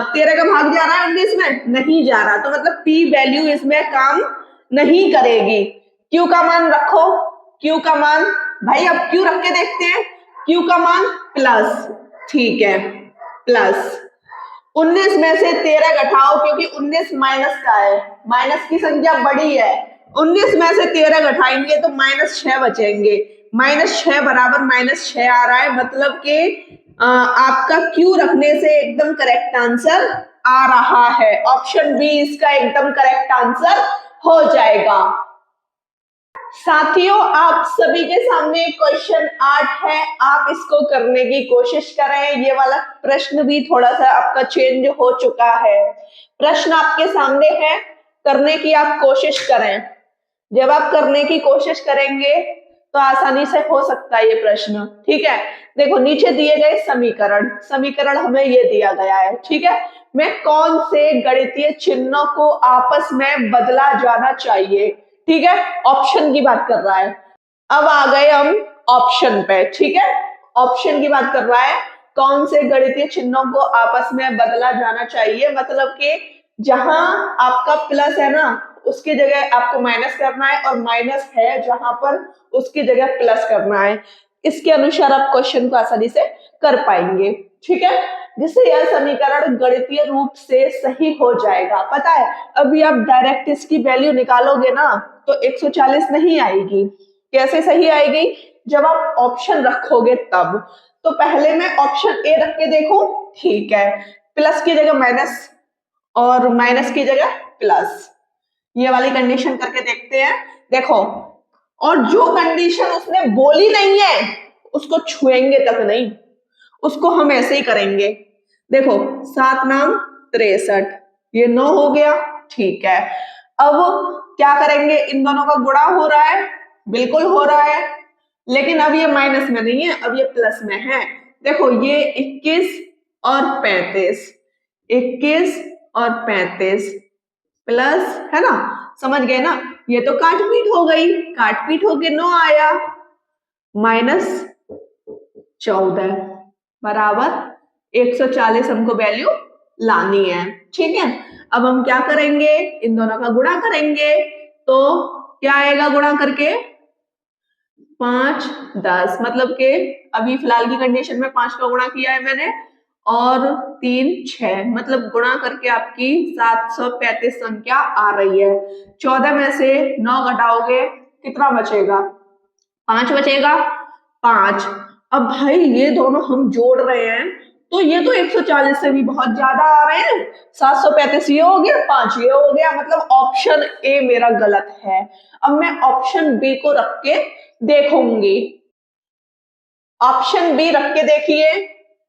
13 का भाग जा रहा है 19 में, नहीं जा रहा, तो मतलब P वैल्यू इसमें काम नहीं करेगी। Q का मान रखो, Q का मान, भाई अब Q रख के देखते हैं, Q का मान प्लस, ठीक है, प्लस 19 में से 13 घटाओ, क्योंकि 19 माइनस का है, माइनस की संख्या बड़ी है, 19 में से 13 घटाएंगे तो -6 बचेंगे, -6 बराबर -6 आ रहा है, मतलब कि आपका Q रखने से एकदम करेक्ट आंसर आ रहा है, ऑप्शन बी इसका एकदम करेक्ट आंसर हो जाएगा। साथियों आप सभी के सामने क्वेश्चन 8 है, आप इसको करने की कोशिश करें, ये वाला प्रश्न भी थोड़ा सा आपका चेंज हो चुका है, प्रश्न आपके सामने है, करने की आप कोशिश करें, जब आप करने की कोशिश करेंगे तो आसानी से हो सकता है ये प्रश्न, ठीक है। देखो नीचे दिए गए समीकरण, समीकरण हमें ये दिया गया है, ठीक है, मैं कौन से गणितीय चिन्हों को आपस में बदला जाना चाहिए, ठीक है, ऑप्शन की बात कर रहा है। अब आ गए हम ऑप्शन पे, ठीक है, ऑप्शन की बात कर रहा है, कौन से गणितीय चिन्हों को आपस में बदला जाना चाहिए, मतलब कि जहां आपका प्लस है ना उसकी जगह आपको माइनस करना है, और माइनस है जहां पर उसकी जगह प्लस करना है, इसके अनुसार आप क्वेश्चन को आसानी से कर पाएंगे, ठीक है, जिससे यह समीकरण गणितीय रूप से सही हो जाएगा। पता है अभी आप डायरेक्ट इसकी वैल्यू निकालोगे ना तो 140 नहीं आएगी, कैसे सही आएगी, जब आप ऑप्शन रखोगे तब। तो पहले मैं ऑप्शन ए रख के देखो, ठीक है, प्लस की जगह माइनस और माइनस की जगह प्लस, ये वाली कंडीशन करके देखते हैं। देखो, और जो कंडीशन उसने बोली नहीं है उसको छुएंगे तक नहीं, उसको हम ऐसे ही करेंगे। देखो 7 नाम 63, ये 9 हो गया, ठीक है, अब क्या करेंगे, इन दोनों का गुणा हो रहा है, बिल्कुल हो रहा है, लेकिन अब ये माइनस में नहीं है, अब ये प्लस में है। देखो ये 21 और 35, 21 और 35 प्लस, है ना, समझ गए ना, ये तो काट पीट हो गई, काट पीट होके 9 आया, -14 बराबर 140 हमको वैल्यू लानी है, ठीक है। अब हम क्या करेंगे, इन दोनों का गुणा करेंगे, तो क्या आएगा गुणा करके, 5 10, मतलब कि अभी फिलहाल की कंडीशन में 5 का गुणा किया है मैंने और 3 6, मतलब गुणा करके आपकी 735 संख्या आ रही है। 14 में से 9 घटाओगे कितना बचेगा? 5 बचेगा। 5। अब भाई ये दोनों हम जोड़ रहे हैं तो ये तो 140 से भी बहुत ज्यादा आ रहे हैं। 735 ये हो गया, 5 ये हो गया, मतलब ऑप्शन ए मेरा गलत है। अब मैं ऑप्शन बी को रख के देखूंगी। ऑप्शन बी रख के देखिए,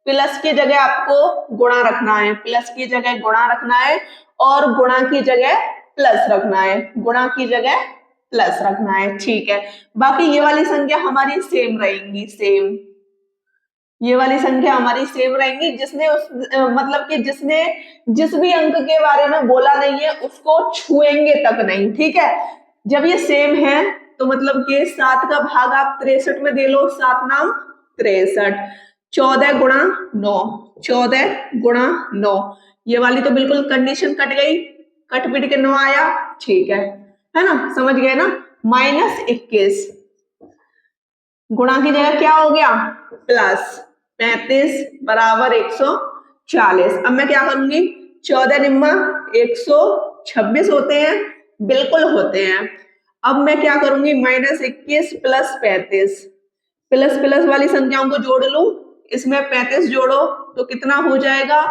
प्लस की जगह आपको गुणा रखना है, प्लस की जगह गुणा रखना है और गुणा की जगह प्लस रखना है, गुणा की जगह प्लस रखना है, ठीक है। बाकी ये वाली संख्या हमारी सेम रहेंगी, सेम ये वाली संख्या हमारी सेम रहेंगी। जिसने मतलब कि जिसने जिस भी अंक के बारे में बोला नहीं है उसको छुएंगे तक नहीं, ठीक है। जब ये सेम है तो मतलब कि 7 का भाग आप 63 में दे लो, 7 नाम 63, 14 गुणा 9, 14 गुणा 9, ये वाली तो बिल्कुल कंडीशन कट गई, कट पिट के 9 आया, ठीक है ना, समझ गए ना। -21 गुणा की जगह क्या हो गया? प्लस 35 बराबर 140। अब मैं क्या करूंगी? 14 निम्मा 126 होते हैं, बिल्कुल होते हैं। अब मैं क्या करूंगी? -21 प्लस 35, प्लस प्लस वाली संख्याओं को जोड़ लूं, इसमें 35 जोड़ो तो कितना हो जाएगा?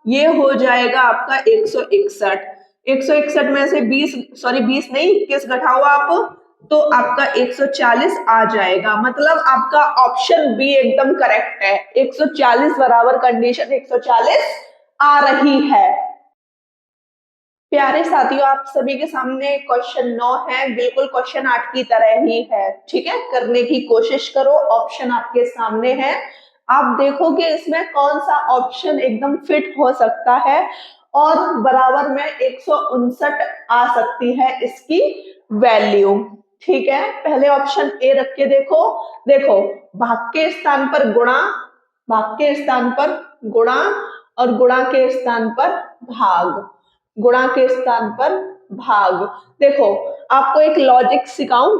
ये हो जाएगा आपका 161। 161 में से 20, सॉरी 20 नहीं 21 घटाओ आप तो आपका 140 आ जाएगा। मतलब आपका ऑप्शन बी एकदम करेक्ट है, 140 बराबर कंडीशन 140 आ रही है। प्यारे साथियों, आप सभी के सामने क्वेश्चन 9 है, बिल्कुल क्वेश्चन 8 की तरह ही है, ठीक है। करने की कोशिश करो, ऑप्शन आपके सामने है, आप देखो कि इसमें कौन सा ऑप्शन एकदम फिट हो सकता है और बराबर में 159 आ सकती है इसकी वैल्यू, ठीक है। पहले ऑप्शन ए रख के देखो। देखो, भाग के स्थान पर गुणा, भाग के स्थान पर गुणा और गुणा के स्थान पर भाग, गुणा के स्थान पर भाग। देखो, आपको एक लॉजिक सिखाऊं,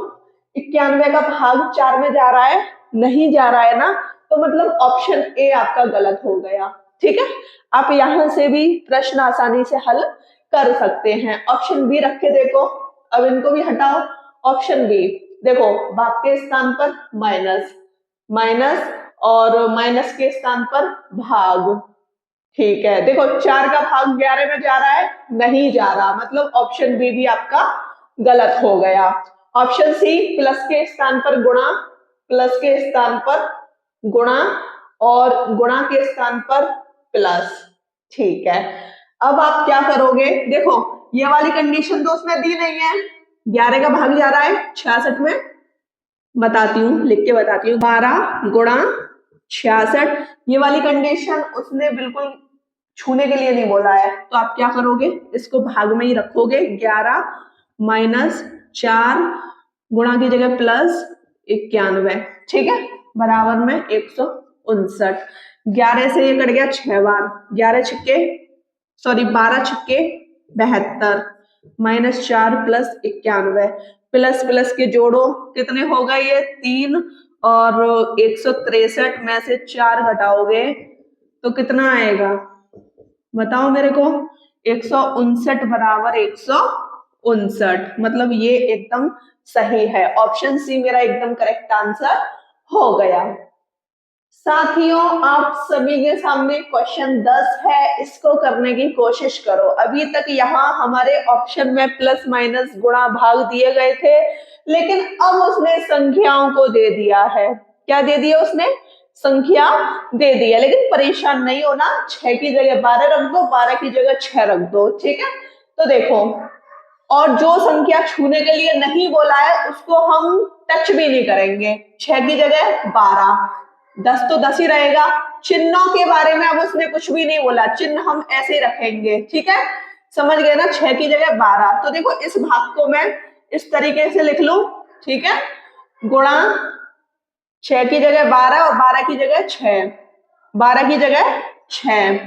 91 का भाग 4 में जा रहा है, नहीं जा रहा है ना, तो मतलब ऑप्शन ए आपका गलत हो गया, ठीक है। आप यहां से भी प्रश्न आसानी से हल कर सकते हैं। ऑप्शन बी रख के देखो, अब इनको भी हटाओ। ऑप्शन बी देखो, भाग के स्थान पर माइनस, माइनस और माइनस के स्थान पर भाग, ठीक है। देखो, 4 का भाग 11 में जा रहा है, नहीं जा रहा, मतलब ऑप्शन बी भी आपका गलत हो गया। ऑप्शन सी, प्लस के स्थान पर गुणा, प्लस के स्थान पर गुणा और गुणा के स्थान पर प्लस, ठीक है। अब आप क्या करोगे? देखो, ये वाली कंडीशन तो उसने दी नहीं है, 11 का भाग जा रहा है 66 में, बताती हूँ, लिख के बताती हूँ, 12 गुणा 66, ये वाली कंडीशन उसने बिल्कुल छूने के लिए नहीं बोला है, तो आप क्या करोगे? इसको भाग में ही रखोगे, 11 माइनस 4 गुणा की जगह प्लस 91, ठीक है, बराबर में 159। 11 से ये कट गया 6 बार, 11 छिक्के, सॉरी 12 छिक्के 72, -4 प्लस 91, प्लस प्लस के जोड़ो, कितने हो गए ये? 3 और 163 में से 4 घटाओगे तो कितना आएगा? बताओ मेरे को। 159 बराबर 159, मतलब ये एकदम सही है, ऑप्शन सी मेरा एकदम करेक्ट आंसर हो गया। साथियों, आप सभी के सामने क्वेश्चन 10 है, इसको करने की कोशिश करो। अभी तक यहाँ हमारे ऑप्शन में प्लस माइनस गुणा भाग दिए गए थे, लेकिन अब उसने संख्याओं को दे दिया है। क्या दे दिया उसने? संख्या दे दी है। लेकिन परेशान नहीं होना, 6 की जगह 12 रख दो, 12 की जगह 6 रख दो, ठीक है। तो देखो, और जो संख्या छूने के लिए नहीं बोला है उसको हम टच भी नहीं करेंगे। 6 की जगह 12, 10 तो 10 ही रहेगा। चिन्हों के बारे में अब उसने कुछ भी नहीं बोला, चिन्ह हम ऐसे रखेंगे, ठीक है, समझ गए ना। 6 की जगह 12, तो देखो इस भाग को मैं इस तरीके से लिख लूं, ठीक है, गुणा 6 की जगह 12 और 12 की जगह 6, 12 की जगह 6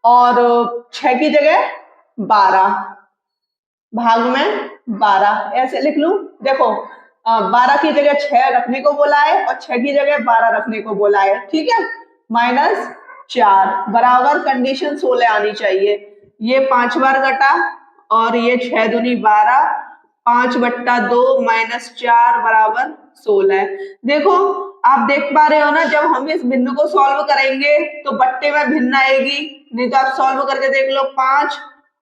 और 6 की जगह 12, भाग में 12, ऐसे लिख लूं। देखो, 12 की जगह 6 रखने को बोला है और 6 की जगह 12 रखने को बोला है, ठीक है। -4 बराबर कंडीशन 16 आनी चाहिए। ये 5 बार कटा और ये 6 दूनी 12, 5/2 -4 बराबर 16। देखो आप देख पा रहे हो ना, जब हम इस भिन्न को सॉल्व करेंगे तो बट्टे में भिन्न आएगी, नहीं तो आप सॉल्व करके देख लो। 5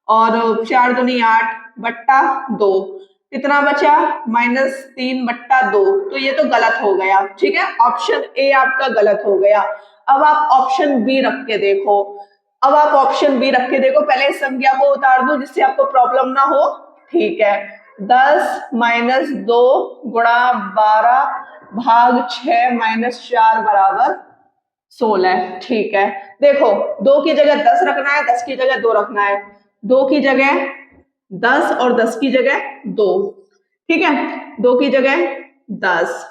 और 4 दूनी 8/2 कितना बचा? -3/2। तो ये तो गलत हो गया, ठीक है, ऑप्शन ए आपका गलत हो गया। अब आप ऑप्शन बी रख के देखो। अब आप ऑप्शन बी रख के देखो, पहले इस संख्या को उतार दो जिससे आपको प्रॉब्लम ना हो, ठीक है। 10 - 2 गुणा 12 भाग 6 - 4 बराबर 16, ठीक है। देखो 2 की जगह 10 रखना है, 10 की जगह 2 रखना है। 2 की जगह 10 और 10 की जगह 2, ठीक है। 2 की जगह 10,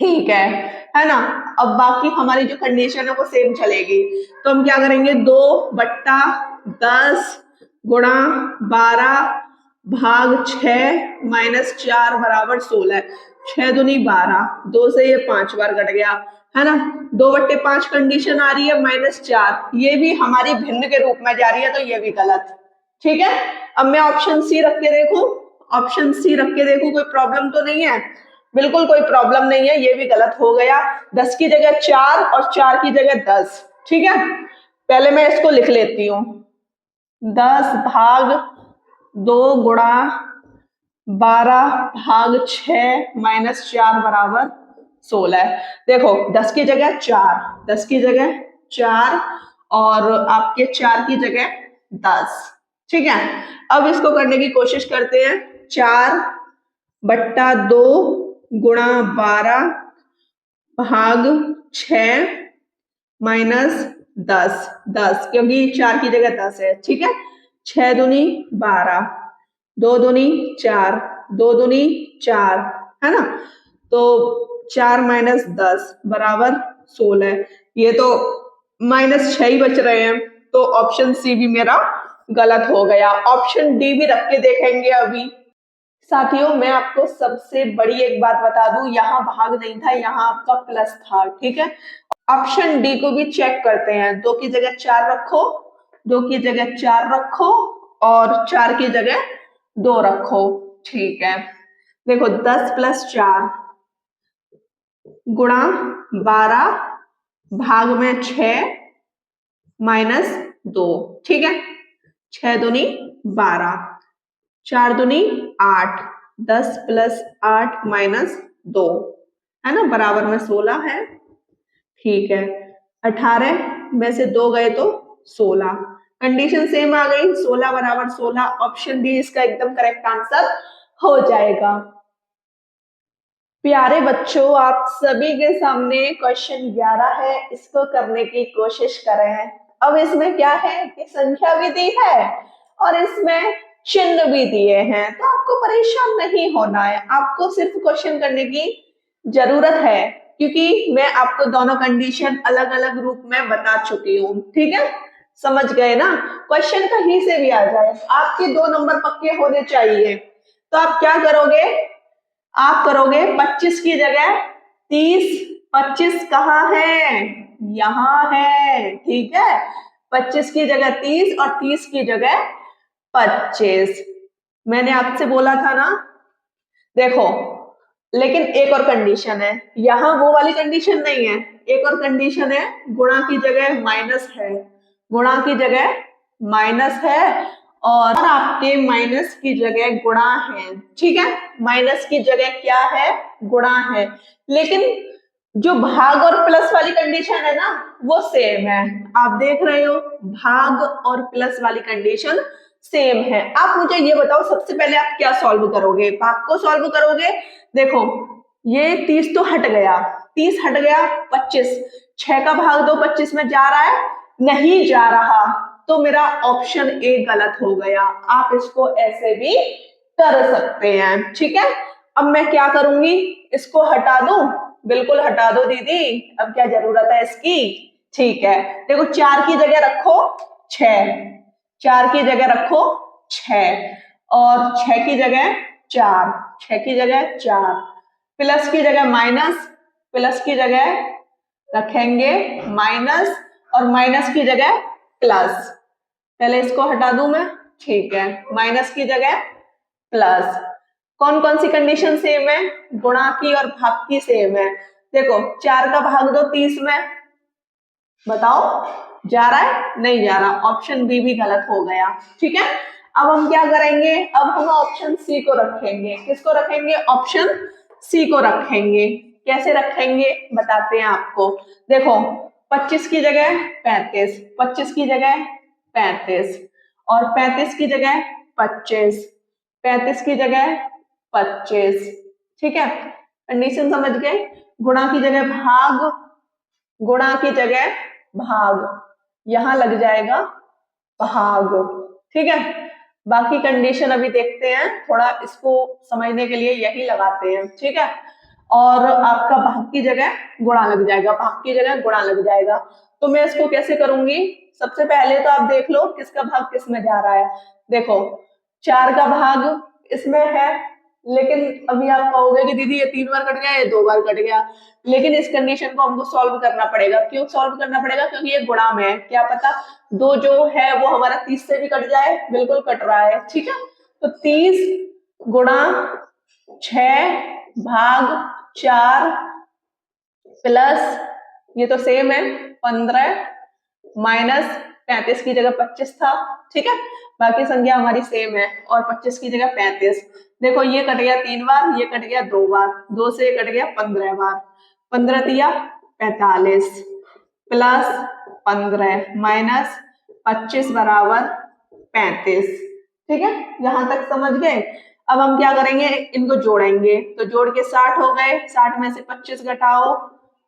ठीक है ना। अब बाकी हमारी जो कंडीशन है वो सेम चलेगी, तो हम क्या करेंगे? 2/10 गुणा 12 भाग 6 - 4 बराबर 16। 6 दूनी 12, 2 से ये 5 बार कट गया, है ना। 2/5 कंडीशन आ रही है -4, ये भी हमारी भिन्न के रूप में जा रही है, तो ये भी गलत, ठीक है। अब मैं ऑप्शन सी रख के देखूं, ऑप्शन सी रख के देखूं, कोई प्रॉब्लम तो नहीं है? बिल्कुल कोई प्रॉब्लम नहीं है, ये भी गलत हो गया। 10 की जगह 4 और 4 की जगह 10, ठीक है। पहले मैं इसको लिख लेती हूँ। 10 भाग 2 गुणा 12 भाग 6 - 4 बराबर 16। देखो 10 की जगह 4, 10 की जगह 4 और आपके 4 की जगह 10, ठीक है। अब इसको करने की कोशिश करते हैं। 4/2 गुणा 12 भाग 6 - 10, क्योंकि 4 की जगह 10 है, ठीक है। 6 दूनी 12, 2 दूनी 4, 2 दूनी 4, है ना। तो 4 - 10 बराबर 16। ये तो -6 ही बच रहे हैं, तो ऑप्शन सी भी मेरा गलत हो गया। ऑप्शन डी भी रख के देखेंगे अभी। साथियों मैं आपको सबसे बड़ी एक बात बता दूं, यहाँ भाग नहीं था, यहाँ आपका प्लस था, ठीक है। ऑप्शन डी को भी चेक करते हैं। 2 की जगह 4 रखो, 2 की जगह 4 रखो और 4 की जगह 2 रखो, ठीक है। देखो 10 + 4 गुणा 12 भाग में 6 - 2, ठीक है। 6 दूनी 12, 4 दूनी 8, 10 + 8 - 2, है ना, बराबर में 16 है, ठीक है। 18 में से 2 गए तो 16, कंडीशन सेम आ गई, 16 बराबर 16। ऑप्शन डी इसका एकदम करेक्ट आंसर हो जाएगा। प्यारे बच्चों आप सभी के सामने क्वेश्चन 11 है, इसको करने की कोशिश करें। अब इसमें क्या है कि संख्या भी दी है और इसमें चिन्ह भी दिए हैं, तो आपको परेशान नहीं होना है, आपको सिर्फ क्वेश्चन करने की जरूरत है, क्योंकि मैं आपको दोनों कंडीशन अलग अलग रूप में बता चुकी हूँ, ठीक है। समझ गए ना। क्वेश्चन कहीं से भी आ जाए, आपके 2 नंबर पक्के होने चाहिए। तो आप क्या करोगे? आप करोगे 25 की जगह 30। 25 कहाँ है? यहाँ है, ठीक है। 25 की जगह 30 और 30 की जगह 25। मैंने आपसे बोला था ना। देखो लेकिन एक और कंडीशन है, यहाँ वो वाली कंडीशन नहीं है, एक और कंडीशन है, गुणा की जगह माइनस है, गुणा की जगह माइनस है और आपके माइनस की जगह गुणा है, ठीक है। माइनस की जगह क्या है? गुणा है। लेकिन जो भाग और प्लस वाली कंडीशन है ना वो सेम है। आप देख रहे हो भाग और प्लस वाली कंडीशन सेम है। आप मुझे ये बताओ सबसे पहले आप क्या सॉल्व करोगे? भाग को सॉल्व करोगे। देखो ये 30 तो हट गया, 30 हट गया, 25, 6 का भाग 2 25 में जा रहा है? नहीं जा रहा, तो मेरा ऑप्शन ए गलत हो गया। आप इसको ऐसे भी कर सकते हैं, ठीक है। अब मैं क्या करूंगी? इसको हटा दूं? बिल्कुल हटा दो दीदी, अब क्या जरूरत है इसकी, ठीक है। देखो 4 की जगह रखो 6, 4 की जगह रखो 6 और 6 की जगह 4, 6 की जगह 4, प्लस की जगह माइनस, प्लस की जगह रखेंगे माइनस और माइनस की जगह प्लस। पहले इसको हटा दूं मैं, ठीक है, माइनस की जगह प्लस। कौन कौन सी कंडीशन सेम है? गुणा की और भाग की सेम है। देखो 4 का भाग दो 30 में, बताओ जा रहा है? नहीं जा रहा, ऑप्शन बी भी गलत हो गया। ठीक है, अब हम क्या करेंगे? अब हम ऑप्शन सी को रखेंगे। किसको रखेंगे? ऑप्शन सी को रखेंगे। कैसे रखेंगे बताते हैं आपको। देखो 25 की जगह 35, 25 की जगह 35 और 35 की जगह 25, 35 की जगह 25। ठीक है, कंडीशन समझ गए? गुणा की जगह भाग, गुणा की जगह भाग, यहां लग जाएगा भाग। ठीक है, बाकी कंडीशन अभी देखते हैं, थोड़ा इसको समझने के लिए यही लगाते हैं। ठीक है, और आपका भाग की जगह गुणा लग जाएगा, भाग की जगह गुणा लग जाएगा। तो मैं इसको कैसे करूंगी? सबसे पहले तो आप देख लो किसका भाग किस में जा रहा है। देखो 4 का भाग इसमें है, लेकिन अभी आप कहोगे कि दीदी ये 3 बार कट गया, ये 2 बार कट गया, लेकिन इस कंडीशन को हमको सॉल्व करना पड़ेगा। क्यों सॉल्व करना पड़ेगा? क्योंकि ये गुणा में है, क्या पता 2 जो है वो हमारा 30 से भी कट जाए। बिल्कुल कट रहा है। ठीक है, तो 30 गुणा 6 भाग 4 प्लस, ये तो सेम है 15 माइनस 35 की जगह 25 था। ठीक है, बाकी संख्या हमारी सेम है और 25 की जगह 35। देखो ये कट गया 3 बार, ये कट गया 2 बार, 2 से कट गया 15 बार, 15 दिया 45 प्लस 15 माइनस 25 बराबर 35। ठीक है, यहां तक समझ गए? अब हम क्या करेंगे? इनको जोड़ेंगे, तो जोड़ के 60 हो गए, 60 में से 25 घटाओ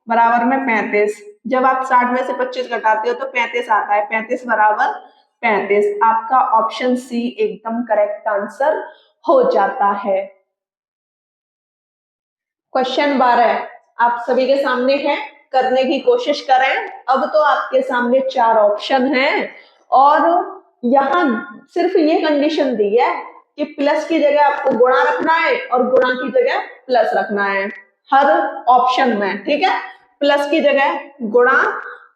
बराबर में 35। जब आप 60 में से 25 घटाते हो तो 35 आता है, 35 बराबर 35। आपका ऑप्शन सी एकदम करेक्ट आंसर हो जाता है। क्वेश्चन 12 आप सभी के सामने है, करने की कोशिश करें। अब तो आपके सामने 4 ऑप्शन हैं और यहाँ सिर्फ ये कंडीशन दी है कि प्लस की जगह आपको गुणा रखना है और गुणा की जगह प्लस रखना है हर ऑप्शन में। ठीक है, प्लस की जगह गुणा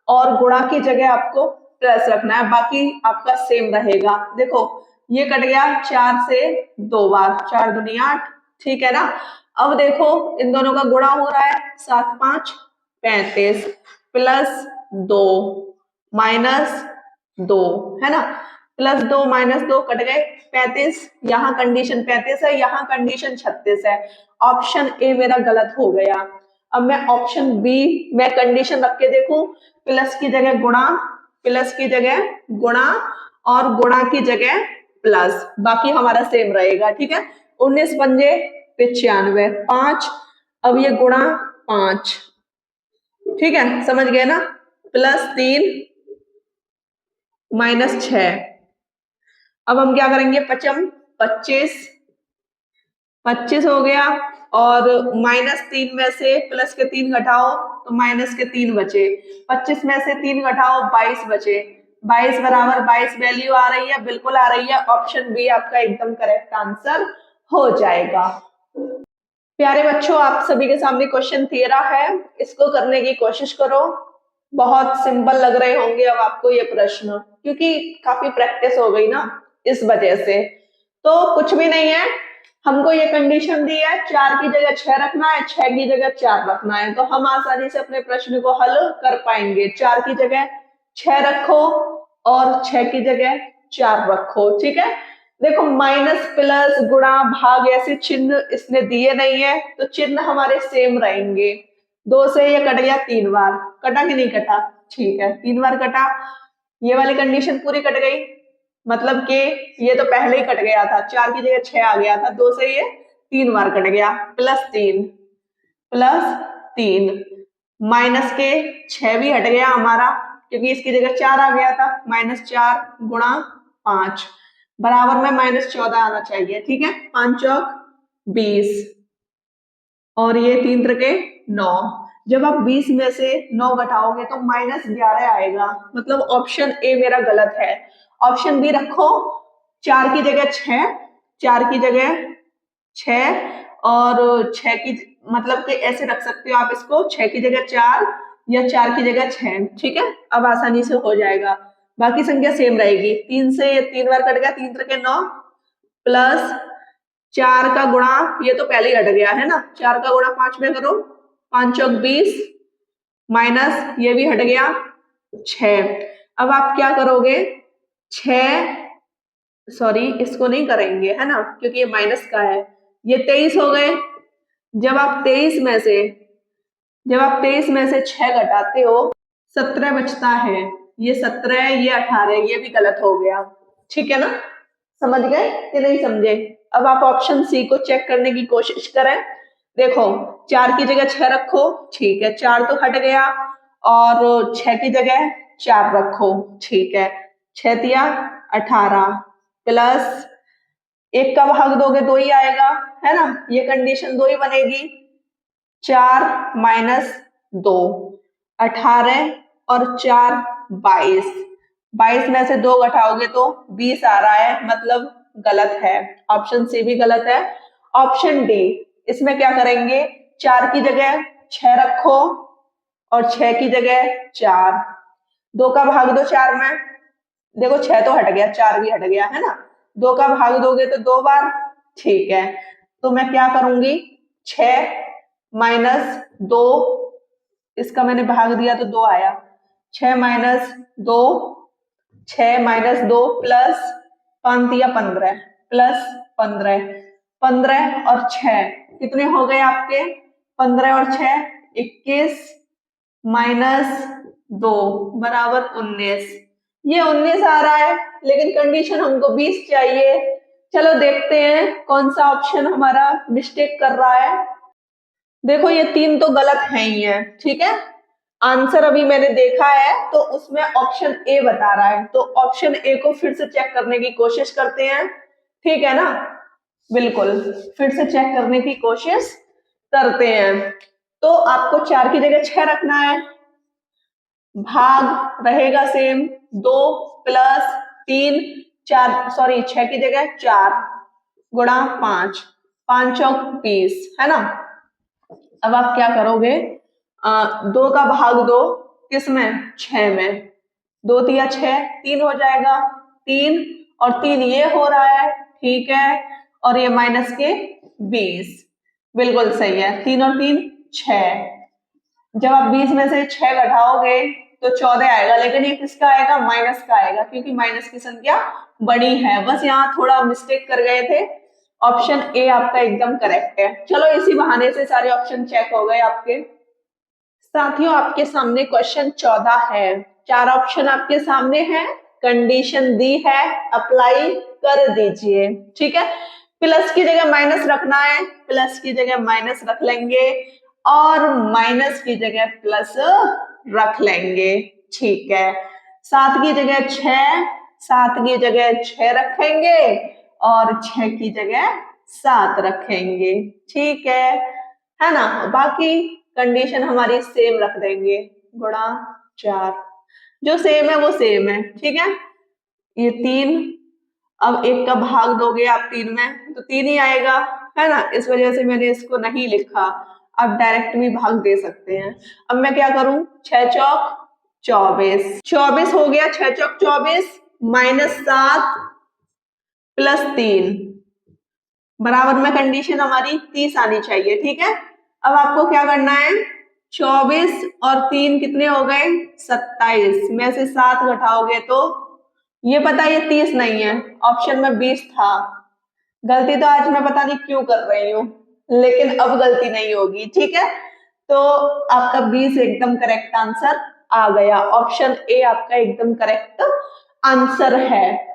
और गुणा की जगह आपको प्लस रखना है, बाकी आपका सेम रहेगा। देखो ये कट गया 4 से 2 बार, 4 दूनी 8। ठीक है ना, अब देखो इन दोनों का गुणा हो रहा है, 7 5 35 प्लस 2 माइनस 2, है ना, प्लस 2 माइनस 2 कट गए 35। यहाँ कंडीशन 35 है, यहाँ कंडीशन 36 है। ऑप्शन ए मेरा गलत हो गया। अब मैं ऑप्शन बी में कंडीशन रख के देखूं, प्लस की जगह गुणा, प्लस की जगह गुणा और गुणा की जगह प्लस, बाकी हमारा सेम रहेगा। ठीक है, 19 पंजे 95 5, अब ये गुणा 5। ठीक है, समझ गए ना, प्लस 3 माइनस 6। अब हम क्या करेंगे? 25 25 हो गया और माइनस 3 में से प्लस के 3 घटाओ तो माइनस के 3 बचे, 25 में से 3 घटाओ 22 बचे, 22 बराबर 22 वैल्यू आ रही है, बिल्कुल आ रही है। ऑप्शन बी आपका एकदम करेक्ट आंसर हो जाएगा। प्यारे बच्चों, आप सभी के सामने क्वेश्चन 13 है, इसको करने की कोशिश करो। बहुत सिंपल लग रहे होंगे अब आपको ये प्रश्न, क्योंकि काफी प्रैक्टिस हो गई ना इस वजह से। तो कुछ भी नहीं है, हमको ये कंडीशन दी है 4 की जगह 6 रखना है, 6 की जगह 4 रखना है, तो हम आसानी से अपने प्रश्न को हल कर पाएंगे। 4 की जगह 6 रखो और 6 की जगह 4 रखो। ठीक है, देखो माइनस प्लस गुणा भाग ऐसे चिन्ह इसने दिए नहीं है, तो चिन्ह हमारे सेम रहेंगे। 2 से ये कट गया 3 बार, कटा कि नहीं कटा? ठीक है, 3 बार कटा, ये वाली कंडीशन पूरी कट गई, मतलब कि ये तो पहले ही कट गया था, 4 की जगह 6 आ गया था, 2 से ये 3 बार कट गया, प्लस 3 माइनस के 6 भी हट गया हमारा, क्योंकि इसकी जगह 4 आ गया था, -4 गुणा 5 बराबर में -14 आना चाहिए। ठीक है, 5 चौक 20 और ये 3 त्रिके 9। जब आप 20 में से 9 घटाओगे तो -11 आएगा, मतलब ऑप्शन ए मेरा गलत है। ऑप्शन बी रखो, 4 की जगह 6, 4 की जगह 6 और 6 की मतलब कि ऐसे रख सकते हो आप इसको, 6 की जगह 4 या 4 की जगह 6, ठीक है। अब आसानी से हो जाएगा, बाकी संख्या सेम रहेगी। 3 से ये 3 बार कट गया, 3 3 9 प्लस 4 का गुणा, ये तो पहले ही हट गया है ना, 4 का गुणा 5 में करो, 5 चौक 20 माइनस ये भी हट गया 6। अब आप क्या करोगे, 6 सॉरी इसको नहीं करेंगे है ना, क्योंकि ये माइनस का है, ये 23 हो गए। जब आप 23 में से 6 घटाते हो 17 बचता है, ये 17 ये 18 ये भी गलत हो गया, ठीक है ना। समझ गए कि नहीं समझे। अब आप ऑप्शन सी को चेक करने की कोशिश करें। देखो 4 की जगह 6 रखो, ठीक है, 4 तो हट गया, और 6 की जगह 4 रखो, ठीक है, 6 तिया 18 प्लस 1 का भाग दोगे 2 ही आएगा, है ना, ये कंडीशन 2 ही बनेगी। 4 माइनस 2 18 और 4 22, 22 में से 2 घटाओगे तो 20 आ रहा है, मतलब गलत है, ऑप्शन सी भी गलत है। ऑप्शन डी, इसमें क्या करेंगे, 4 की जगह 6 रखो और 6 की जगह 4, 2 का भाग दो 4 में, देखो 6 तो हट गया, 4 भी हट गया है ना, 2 का भाग दोगे तो 2 बार, ठीक है। तो मैं क्या करूंगी, 6 माइनस 2, इसका मैंने भाग दिया तो 2 आया, 6 माइनस 2, 6 माइनस 2 प्लस 5 या 15 प्लस 15, 15 और 6 कितने हो गए आपके, 15 और 6 21 माइनस 2 बराबर 19, ये 19 आ रहा है, लेकिन कंडीशन हमको 20 चाहिए। चलो देखते हैं कौन सा ऑप्शन हमारा मिस्टेक कर रहा है। देखो ये 3 तो गलत है ही है, ठीक है, आंसर अभी मैंने देखा है तो उसमें ऑप्शन ए बता रहा है, तो ऑप्शन ए को फिर से चेक करने की कोशिश करते हैं, ठीक है ना, बिल्कुल फिर से चेक करने की कोशिश करते हैं। तो आपको 4 की जगह 6 रखना है, भाग रहेगा सेम, 2 प्लस 3 4 सॉरी 6 की जगह 4 गुणा 5, 5 चौक 20, है ना। अब आप क्या करोगे, 2 का भाग दो किसमें, 6 में, 2 तिया 6 3 हो जाएगा, 3 और 3 ये हो रहा है, ठीक है, और ये माइनस के 20, बिल्कुल सही है, 3 और 3 6, जब आप 20 में से 6 घटाओगे तो 14 आएगा, लेकिन ये किसका आएगा, माइनस का आएगा, क्योंकि माइनस की संख्या बड़ी है, बस यहाँ थोड़ा मिस्टेक कर गए थे। ऑप्शन ए आपका एकदम करेक्ट है। चलो इसी बहाने से सारे ऑप्शन चेक हो गए आपके। साथियों आपके सामने क्वेश्चन 14 है, 4 ऑप्शन आपके सामने हैं, कंडीशन दी है, अप्लाई कर दीजिए, ठीक है। प्लस की जगह माइनस रखना है, प्लस की जगह माइनस रख लेंगे और माइनस की जगह प्लस रख लेंगे, ठीक है। 7 की जगह 6, 7 की जगह 6 रखेंगे और 6 की जगह 7 रखेंगे, ठीक है ना। बाकी कंडीशन हमारी सेम रख देंगे, गुणा 4, जो सेम है वो सेम है, ठीक है। ये 3, अब 1 का भाग दोगे आप 3 में तो 3 ही आएगा, है ना, इस वजह से मैंने इसको नहीं लिखा, अब डायरेक्ट भी भाग दे सकते हैं। अब मैं क्या करूं, 6 चौक 24, 24 हो गया, 6 चौक 24 माइनस 7 प्लस 3 बराबर में कंडीशन हमारी 30 आनी चाहिए, ठीक है। अब आपको क्या करना है, 24 और 3 कितने हो गए, 27 में से 7 घटाओगे तो ये पता ये 30 नहीं है, ऑप्शन में 20 था, गलती तो आज मैं पता नहीं क्यों कर रही हूँ, लेकिन अब गलती नहीं होगी, ठीक है। तो आपका 20 एकदम करेक्ट आंसर आ गया, ऑप्शन ए आपका एकदम करेक्ट आंसर है।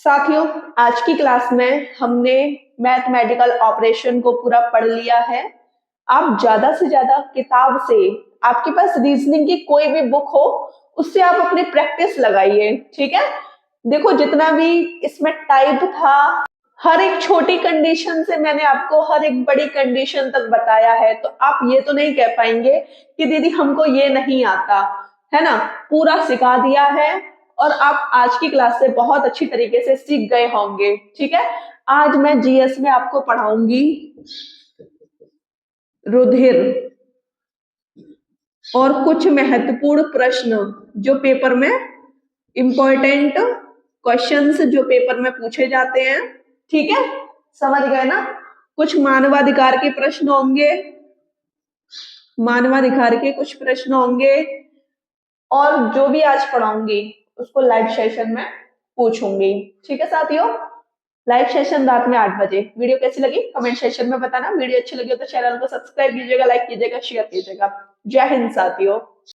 साथियों आज की क्लास में हमने मैथमेटिकल ऑपरेशन को पूरा पढ़ लिया है। आप ज्यादा से ज्यादा किताब से, आपके पास रीजनिंग की कोई भी बुक हो उससे आप अपनी प्रैक्टिस लगाइए, ठीक है। देखो जितना भी इसमें टाइप था, हर एक छोटी कंडीशन से मैंने आपको हर एक बड़ी कंडीशन तक बताया है, तो आप ये तो नहीं कह पाएंगे कि दीदी हमको ये नहीं आता, है ना, पूरा सिखा दिया है और आप आज की क्लास से बहुत अच्छी तरीके से सीख गए होंगे, ठीक है। आज मैं जीएस में आपको पढ़ाऊंगी रुधिर और कुछ महत्वपूर्ण प्रश्न जो पेपर में इंपॉर्टेंट क्वेश्चंस जो पेपर में पूछे जाते हैं। ठीक है, समझ गए ना। कुछ मानवाधिकार के प्रश्न होंगे, मानवाधिकार के कुछ प्रश्न होंगे, और जो भी आज पढ़ाऊंगी उसको लाइव सेशन में पूछूंगी। ठीक है साथियों, लाइव सेशन रात में 8 बजे। वीडियो कैसी लगी कमेंट सेशन में बताना। वीडियो अच्छी लगी हो तो चैनल को सब्सक्राइब कीजिएगा, लाइक कीजिएगा, शेयर कीजिएगा। जय हिंद साथियों।